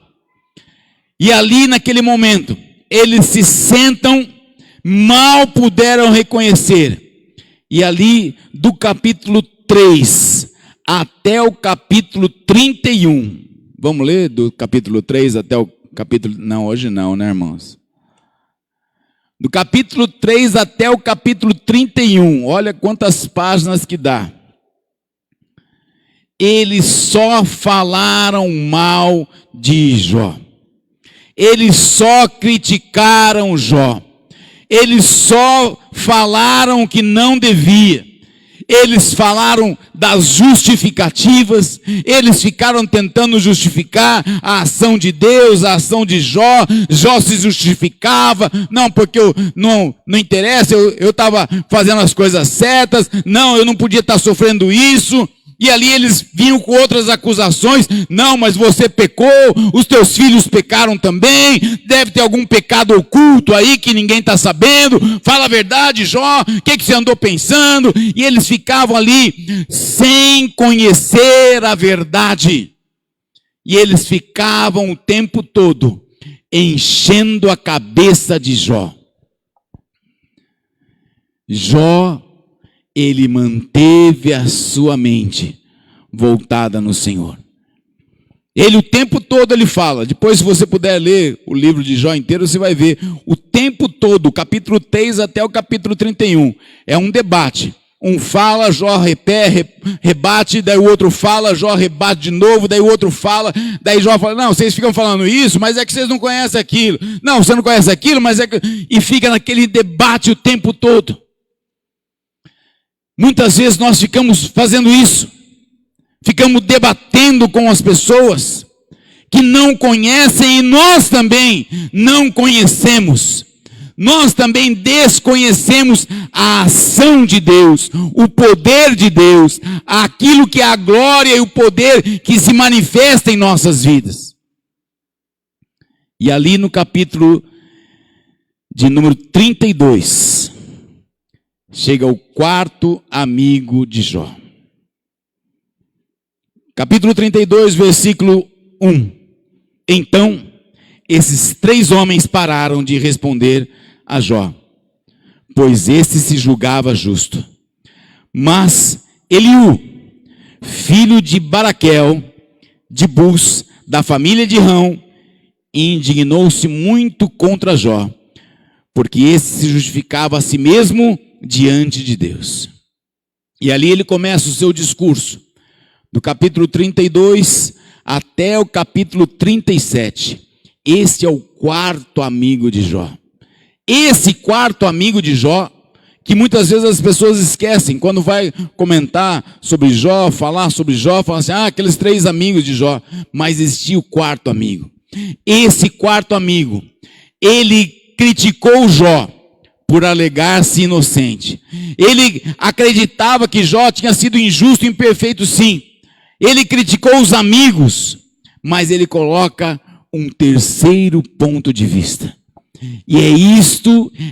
S1: E ali naquele momento, eles se sentam, mal puderam reconhecer. E ali do capítulo 3 até o capítulo 31. Vamos ler do capítulo 3 até o capítulo... Não, hoje não, né, irmãos? Do capítulo 3 até o capítulo 31. Olha quantas páginas que dá. Eles só falaram mal de Jó. Eles só criticaram Jó. Eles só falaram que não devia. Eles falaram das justificativas. Eles ficaram tentando justificar a ação de Deus, a ação de Jó. Jó se justificava. Não, porque não interessa, eu estava fazendo as coisas certas. Não, eu não podia estar sofrendo isso. E ali eles vinham com outras acusações. Não, mas você pecou, os teus filhos pecaram também. Deve ter algum pecado oculto aí que ninguém está sabendo. Fala a verdade, Jó, o que você andou pensando? E eles ficavam ali sem conhecer a verdade. E eles ficavam o tempo todo enchendo a cabeça de Jó. Jó, ele manteve a sua mente voltada no Senhor. Ele o tempo todo ele fala, depois se você puder ler o livro de Jó inteiro, você vai ver, o tempo todo, o capítulo 3 até o capítulo 31, é um debate. Um fala, Jó rebate, daí o outro fala, Jó rebate de novo, daí o outro fala, daí Jó fala, não, vocês ficam falando isso, mas é que vocês não conhecem aquilo. Não, você não conhece aquilo, mas é que... E fica naquele debate o tempo todo. Muitas vezes nós ficamos fazendo isso, ficamos debatendo com as pessoas que não conhecem e nós também não conhecemos. Nós também desconhecemos a ação de Deus, o poder de Deus, aquilo que é a glória e o poder que se manifesta em nossas vidas. E ali no capítulo de número 32, chega o quarto amigo de Jó. Capítulo 32, versículo 1. Então, esses 3 homens pararam de responder a Jó, pois este se julgava justo. Mas Eliú, filho de Baraquel, de Bus, da família de Rão, indignou-se muito contra Jó, porque esse se justificava a si mesmo diante de Deus. E ali ele começa o seu discurso, do capítulo 32 até o capítulo 37. Este é o quarto amigo de Jó. Esse quarto amigo de Jó, que muitas vezes as pessoas esquecem, quando vai comentar sobre Jó, falar sobre Jó, falam assim, aqueles 3 amigos de Jó, mas existia o quarto amigo. Esse quarto amigo, ele criticou Jó por alegar-se inocente. Ele acreditava que Jó tinha sido injusto e imperfeito, sim. Ele criticou os amigos, mas ele coloca um terceiro ponto de vista. E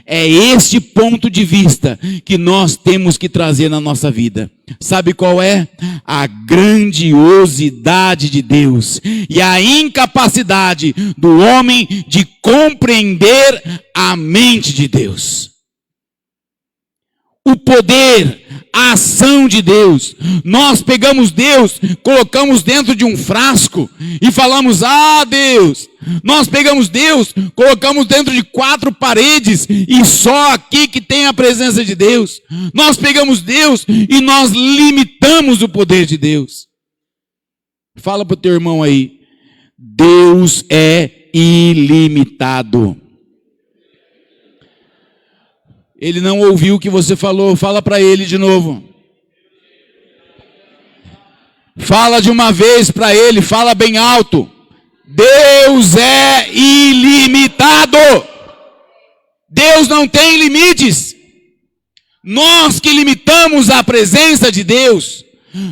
S1: é este ponto de vista que nós temos que trazer na nossa vida. Sabe qual é? A grandiosidade de Deus e a incapacidade do homem de compreender a mente de Deus. O poder, a ação de Deus. Nós pegamos Deus, colocamos dentro de um frasco e falamos, Deus. Nós pegamos Deus, colocamos dentro de 4 paredes e só aqui que tem a presença de Deus. Nós pegamos Deus e nós limitamos o poder de Deus. Fala para o teu irmão aí, Deus é ilimitado. Ele não ouviu o que você falou, fala para ele de novo. Fala de uma vez para ele, fala bem alto. Deus é ilimitado. Deus não tem limites. Nós que limitamos a presença de Deus,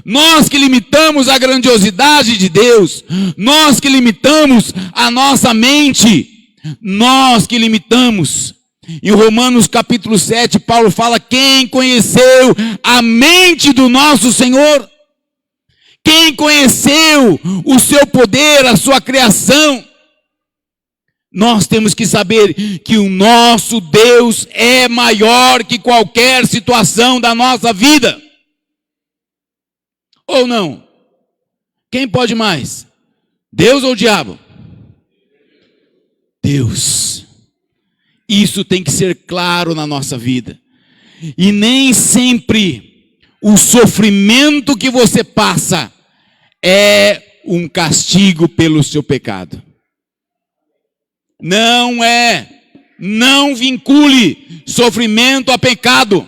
S1: nós que limitamos a grandiosidade de Deus, nós que limitamos a nossa mente, nós que limitamos. Em Romanos capítulo 7, Paulo fala, quem conheceu a mente do nosso Senhor? Quem conheceu o seu poder, a sua criação? Nós temos que saber que o nosso Deus é maior que qualquer situação da nossa vida. Ou não? Quem pode mais? Deus ou o diabo? Deus. Isso tem que ser claro na nossa vida. E nem sempre o sofrimento que você passa é um castigo pelo seu pecado. Não é. Não vincule sofrimento a pecado.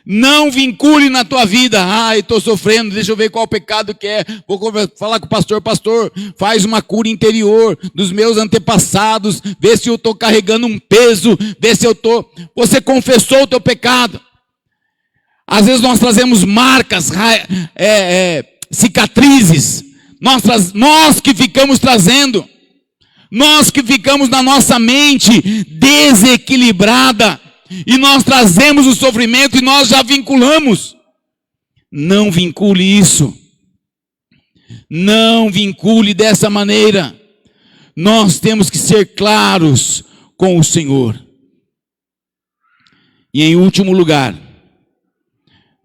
S1: Não vincule na tua vida. Estou sofrendo, deixa eu ver qual pecado que é. Vou falar com o pastor. Pastor, faz uma cura interior dos meus antepassados. Vê se eu estou carregando um peso. Vê se eu estou... Você confessou o teu pecado. Às vezes nós trazemos marcas, cicatrizes. Nós que ficamos trazendo. Nós que ficamos na nossa mente desequilibrada. E nós trazemos o sofrimento e nós já vinculamos. Não vincule isso. Não vincule dessa maneira. Nós temos que ser claros com o Senhor. E em último lugar,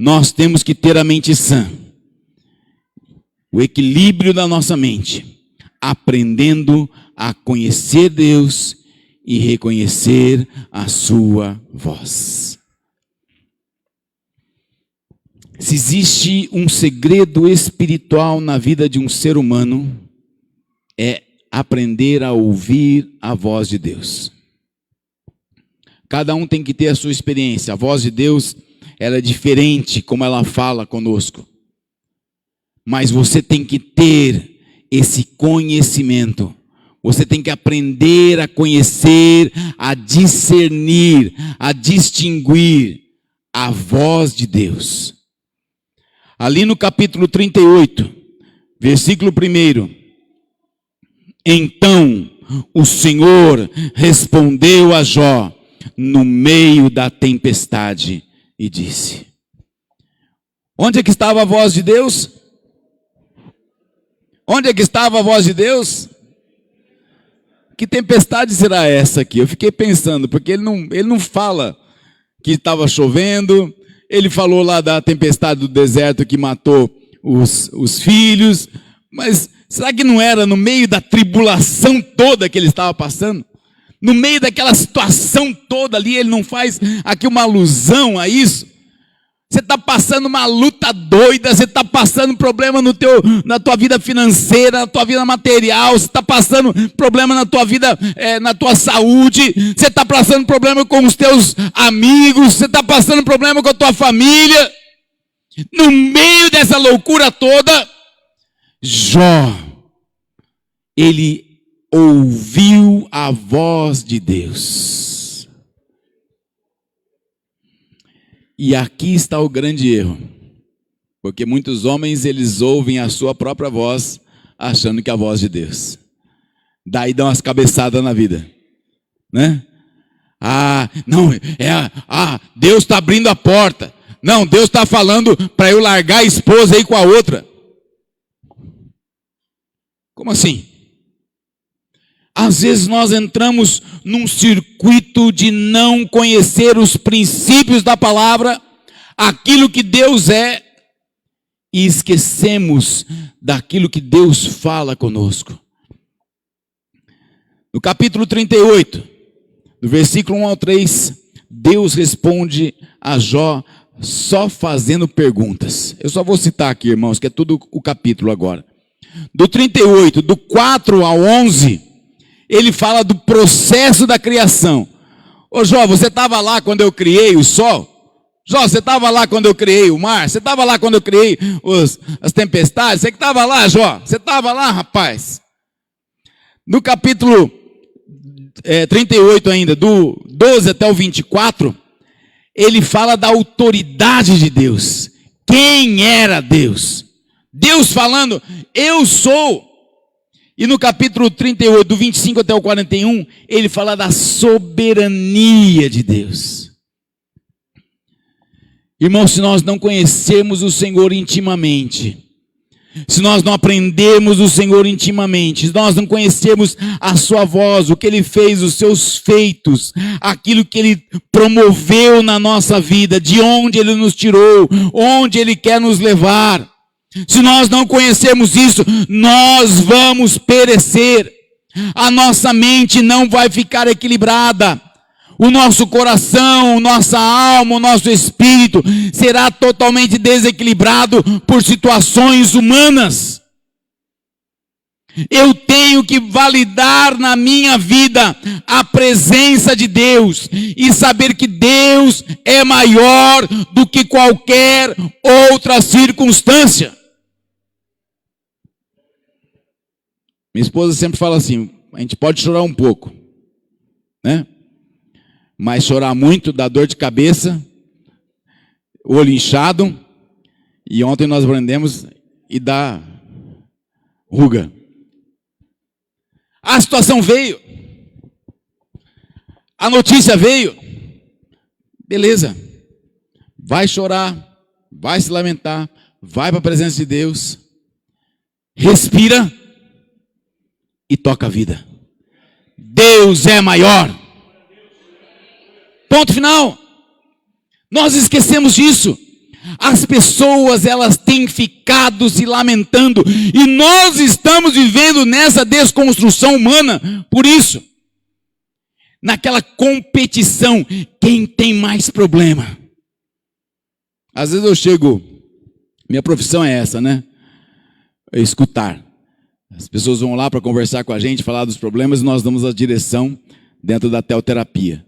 S1: nós temos que ter a mente sã. O equilíbrio da nossa mente. Aprendendo a conhecer Deus e reconhecer a sua voz. Se existe um segredo espiritual na vida de um ser humano, é aprender a ouvir a voz de Deus. Cada um tem que ter a sua experiência. A voz de Deus, ela é diferente como ela fala conosco. Mas você tem que ter esse conhecimento. Você tem que aprender a conhecer, a discernir, a distinguir a voz de Deus. Ali no capítulo 38, versículo 1. Então o Senhor respondeu a Jó no meio da tempestade e disse: onde é que estava a voz de Deus? Onde é que estava a voz de Deus? Que tempestade será essa aqui? Eu fiquei pensando, porque ele não fala que estava chovendo, ele falou lá da tempestade do deserto que matou os filhos, mas será que não era no meio da tribulação toda que ele estava passando? No meio daquela situação toda ali, ele não faz aqui uma alusão a isso? Você está passando uma luta doida, você está passando problema na tua vida financeira, na tua vida material, você está passando problema na tua vida, na tua saúde, você está passando problema com os teus amigos, você está passando problema com a tua família. No meio dessa loucura toda, Jó, ele ouviu a voz de Deus. E aqui está o grande erro, porque muitos homens, eles ouvem a sua própria voz, achando que é a voz de Deus. Daí dão umas cabeçadas na vida, né? Deus está abrindo a porta. Não, Deus está falando para eu largar a esposa aí com a outra. Como assim? Às vezes nós entramos num circuito de não conhecer os princípios da palavra, aquilo que Deus é, e esquecemos daquilo que Deus fala conosco. No capítulo 38, do versículo 1 ao 3, Deus responde a Jó só fazendo perguntas. Eu só vou citar aqui, irmãos, que é tudo o capítulo agora. Do 38, do 4 ao 11... ele fala do processo da criação. Ô Jó, você estava lá quando eu criei o sol? Jó, você estava lá quando eu criei o mar? Você estava lá quando eu criei as tempestades? Você que estava lá, Jó? Você estava lá, rapaz? No capítulo 38 ainda, do 12 até o 24, ele fala da autoridade de Deus. Quem era Deus? Deus falando, eu sou. E no capítulo 38, do 25 até o 41, ele fala da soberania de Deus. Irmãos, se nós não conhecermos o Senhor intimamente, se nós não aprendermos o Senhor intimamente, se nós não conhecermos a sua voz, o que Ele fez, os seus feitos, aquilo que Ele promoveu na nossa vida, de onde Ele nos tirou, onde Ele quer nos levar, se nós não conhecermos isso, nós vamos perecer, a nossa mente não vai ficar equilibrada, o nosso coração, nossa alma, o nosso espírito será totalmente desequilibrado por situações humanas. Eu tenho que validar na minha vida a presença de Deus e saber que Deus é maior do que qualquer outra circunstância. Minha esposa sempre fala assim, a gente pode chorar um pouco, né? Mas chorar muito dá dor de cabeça, olho inchado, e ontem nós aprendemos e dá ruga. A situação veio, a notícia veio, beleza, vai chorar, vai se lamentar, vai para a presença de Deus, respira e toca a vida. Deus é maior. Ponto final. Nós esquecemos disso. As pessoas, elas têm ficado se lamentando e nós estamos vivendo nessa desconstrução humana por isso. Naquela competição, quem tem mais problema? Às vezes eu chego, minha profissão é essa, né? É escutar. As pessoas vão lá para conversar com a gente, falar dos problemas e nós damos a direção dentro da teoterapia.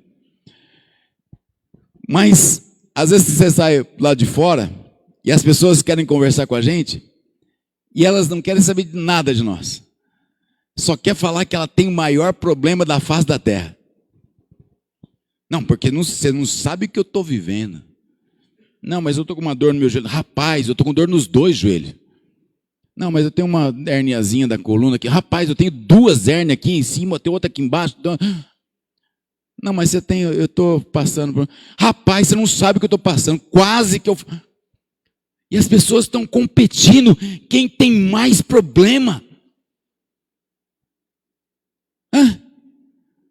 S1: Mas, às vezes você sai lá de fora e as pessoas querem conversar com a gente e elas não querem saber de nada de nós. Só quer falar que ela tem o maior problema da face da terra. Não, porque você não sabe o que eu estou vivendo. Não, mas eu estou com uma dor no meu joelho. Rapaz, eu estou com dor nos dois joelhos. Não, mas eu tenho uma herniazinha da coluna aqui. Rapaz, eu tenho duas hérnias aqui em cima, tem outra aqui embaixo. Não, mas eu estou passando por... Rapaz, você não sabe o que eu estou passando. Quase que eu... E as pessoas estão competindo. Quem tem mais problema?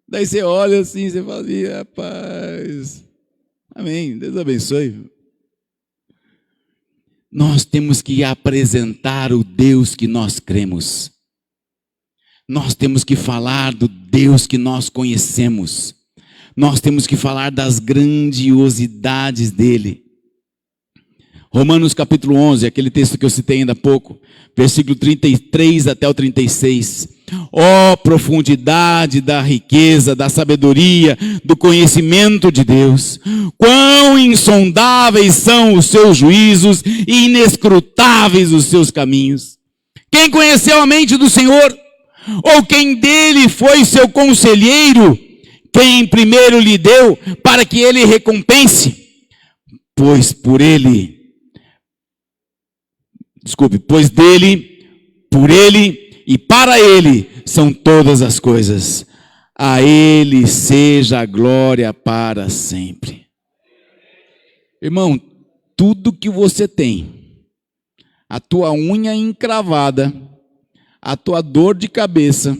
S1: Daí você olha assim, você fala assim, rapaz... Amém, Deus abençoe. Nós temos que apresentar o Deus que nós cremos. Nós temos que falar do Deus que nós conhecemos. Nós temos que falar das grandiosidades dele. Romanos capítulo 11, aquele texto que eu citei ainda há pouco, versículo 33 até o 36. Ó profundidade da riqueza, da sabedoria, do conhecimento de Deus. Quão insondáveis são os seus juízos e inescrutáveis os seus caminhos. Quem conheceu a mente do Senhor? Ou quem dele foi seu conselheiro? Quem primeiro lhe deu para que ele recompense? Pois dele, por ele e para ele são todas as coisas. A ele seja a glória para sempre. Irmão, tudo que você tem, a tua unha encravada, a tua dor de cabeça,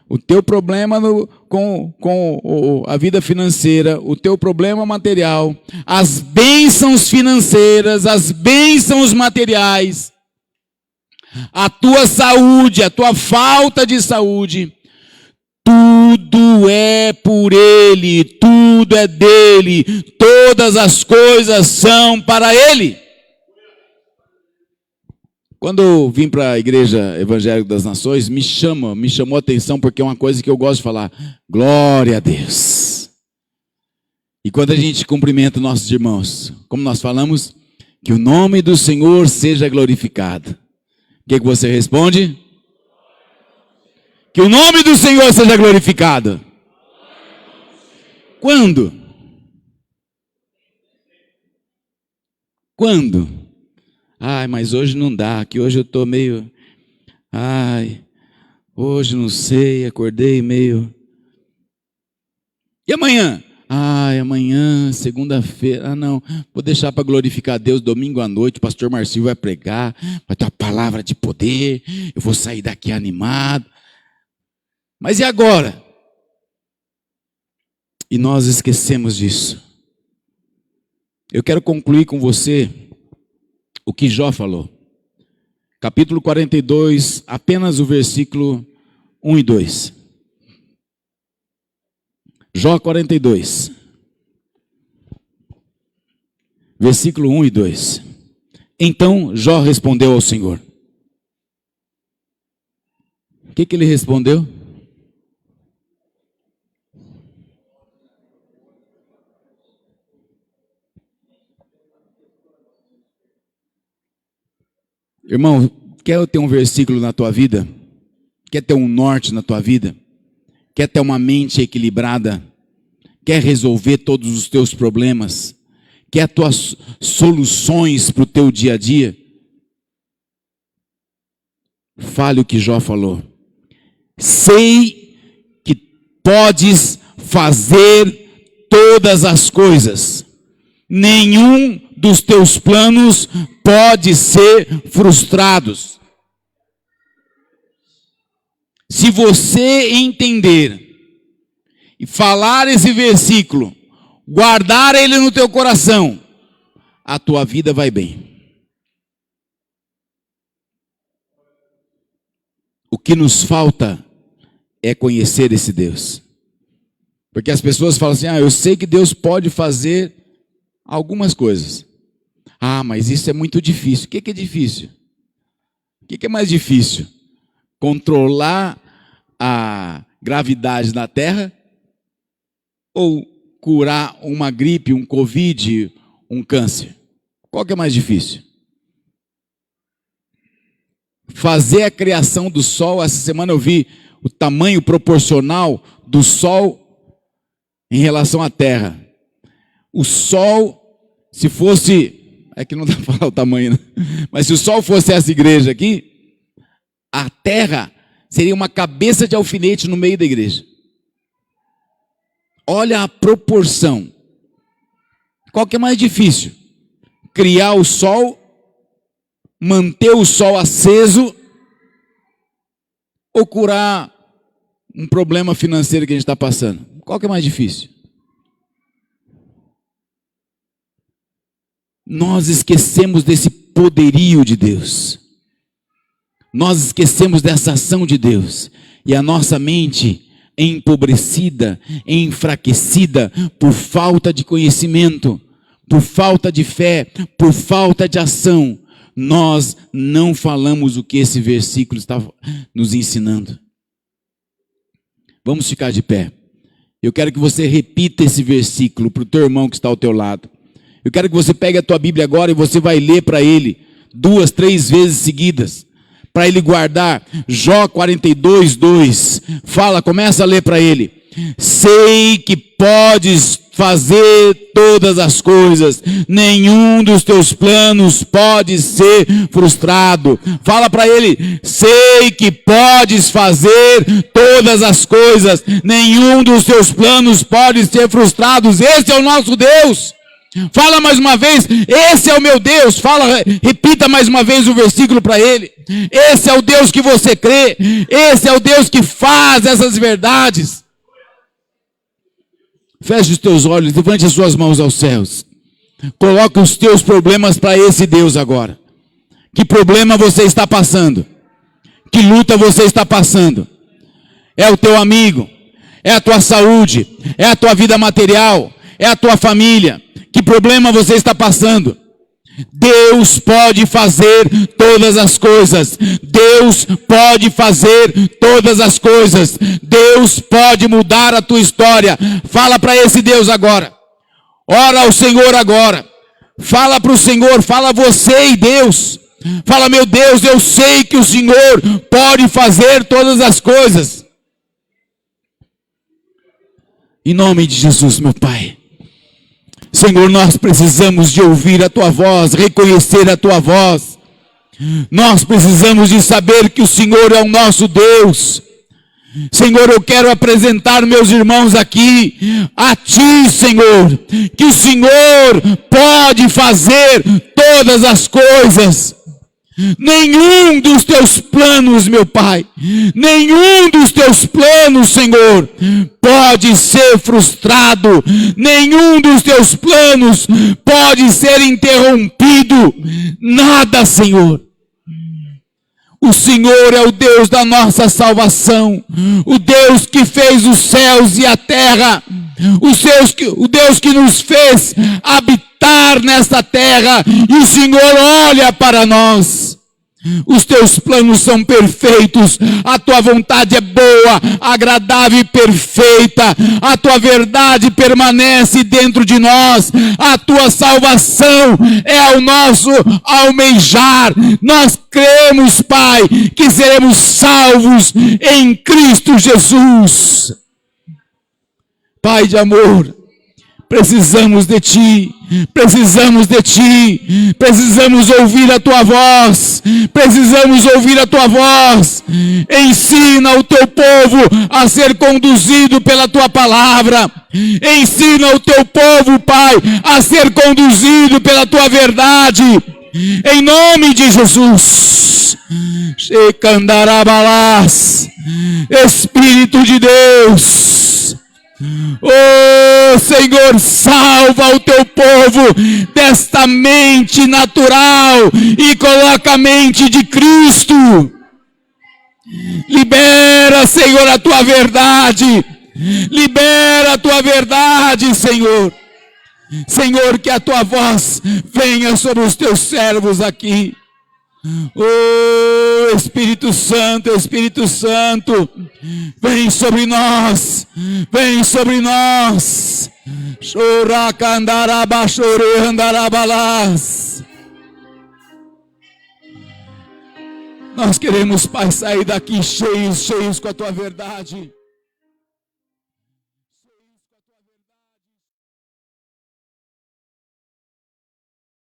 S1: o teu problema com a vida financeira, o teu problema material, as bênçãos financeiras, as bênçãos materiais, a tua saúde, a tua falta de saúde, tudo é por Ele, tudo é dele, todas as coisas são para Ele. Quando eu vim para a Igreja Evangélica das Nações, me chamou a atenção, porque é uma coisa que eu gosto de falar, glória a Deus. E quando a gente cumprimenta nossos irmãos, como nós falamos, que o nome do Senhor seja glorificado. O que você responde? Que o nome do Senhor seja glorificado. Quando? Quando? Ai, mas hoje não dá, que hoje eu estou meio... Ai, hoje não sei, acordei meio... E amanhã? Ai, amanhã, segunda-feira, não, vou deixar para glorificar a Deus domingo à noite, o pastor Marcinho vai pregar, vai ter uma palavra de poder, eu vou sair daqui animado. Mas e agora? E nós esquecemos disso. Eu quero concluir com você o que Jó falou. Capítulo 42, apenas o versículo 1 e 2. Jó 42, versículo 1 e 2. Então Jó respondeu ao Senhor. O que ele respondeu? Irmão, quer ter um versículo na tua vida? Quer ter um norte na tua vida? Quer ter uma mente equilibrada? Quer resolver todos os teus problemas? Quer as tuas soluções para o teu dia a dia? Fale o que Jó falou. Sei que podes fazer todas as coisas. Nenhum dos teus planos pode ser frustrado. Se você entender e falar esse versículo, guardar ele no teu coração, a tua vida vai bem. O que nos falta é conhecer esse Deus. Porque as pessoas falam assim, eu sei que Deus pode fazer algumas coisas. Mas isso é muito difícil. O que é difícil? O que é mais difícil? Controlar a gravidade na Terra ou curar uma gripe, um Covid, um câncer? Qual que é mais difícil? Fazer a criação do Sol. Essa semana eu vi o tamanho proporcional do Sol em relação à Terra. O Sol, se fosse... É que não dá para falar o tamanho, né? Mas se o Sol fosse essa igreja aqui, a Terra seria uma cabeça de alfinete no meio da igreja. Olha a proporção. Qual que é mais difícil? Criar o Sol, manter o Sol aceso ou curar um problema financeiro que a gente está passando? Qual que é mais difícil? Nós esquecemos desse poderio de Deus. Nós esquecemos dessa ação de Deus. E a nossa mente é empobrecida, é enfraquecida por falta de conhecimento, por falta de fé, por falta de ação. Nós não falamos o que esse versículo está nos ensinando. Vamos ficar de pé. Eu quero que você repita esse versículo para o teu irmão que está ao teu lado. Eu quero que você pegue a tua Bíblia agora e você vai ler para ele 2, 3 vezes seguidas, para ele guardar. Jó 42, 2. Começa a ler para ele. Sei que podes fazer todas as coisas, nenhum dos teus planos pode ser frustrado. Fala para ele, sei que podes fazer todas as coisas, nenhum dos teus planos pode ser frustrado. Esse é o nosso Deus. Fala mais uma vez, esse é o meu Deus. Repita mais uma vez o versículo para ele. Esse é o Deus que você crê, esse é o Deus que faz essas verdades. Feche os teus olhos, levante as suas mãos aos céus. Coloque os teus problemas para esse Deus agora. Que problema você está passando? Que luta você está passando? É o teu amigo? É a tua saúde? É a tua vida material? É a tua família? Que problema você está passando? Deus pode fazer todas as coisas. Deus pode fazer todas as coisas. Deus pode mudar a tua história. Fala para esse Deus agora. Ora ao Senhor agora. Fala para o Senhor, fala você e Deus. Fala, meu Deus, eu sei que o Senhor pode fazer todas as coisas. Em nome de Jesus, meu Pai. Senhor, nós precisamos de ouvir a Tua voz, reconhecer a Tua voz. Nós precisamos de saber que o Senhor é o nosso Deus. Senhor, eu quero apresentar meus irmãos aqui a Ti, Senhor, que o Senhor pode fazer todas as coisas. Nenhum dos Teus planos, meu Pai, nenhum dos Teus planos, Senhor, pode ser frustrado, nenhum dos Teus planos pode ser interrompido, nada, Senhor. O Senhor é o Deus da nossa salvação, o Deus que fez os céus e a terra, o Deus que nos fez habitar nesta terra, e o Senhor olha para nós. Os teus planos são perfeitos, a tua vontade é boa, agradável e perfeita, a tua verdade permanece dentro de nós, a tua salvação é o nosso almejar. Nós cremos, Pai, que seremos salvos em Cristo Jesus. Pai de amor, precisamos de Ti, precisamos de Ti, precisamos ouvir a Tua voz, precisamos ouvir a Tua voz. Ensina o Teu povo a ser conduzido pela Tua palavra, ensina o Teu povo, Pai, a ser conduzido pela Tua verdade, em nome de Jesus. Espírito de Deus, oh Senhor, salva o teu povo desta mente natural e coloca a mente de Cristo. Libera, Senhor, a tua verdade. Libera a tua verdade, Senhor. Senhor, que a tua voz venha sobre os teus servos aqui. Oh Espírito Santo, Espírito Santo, vem sobre nós, vem sobre nós. Nós queremos, Pai, sair daqui cheios com a tua verdade.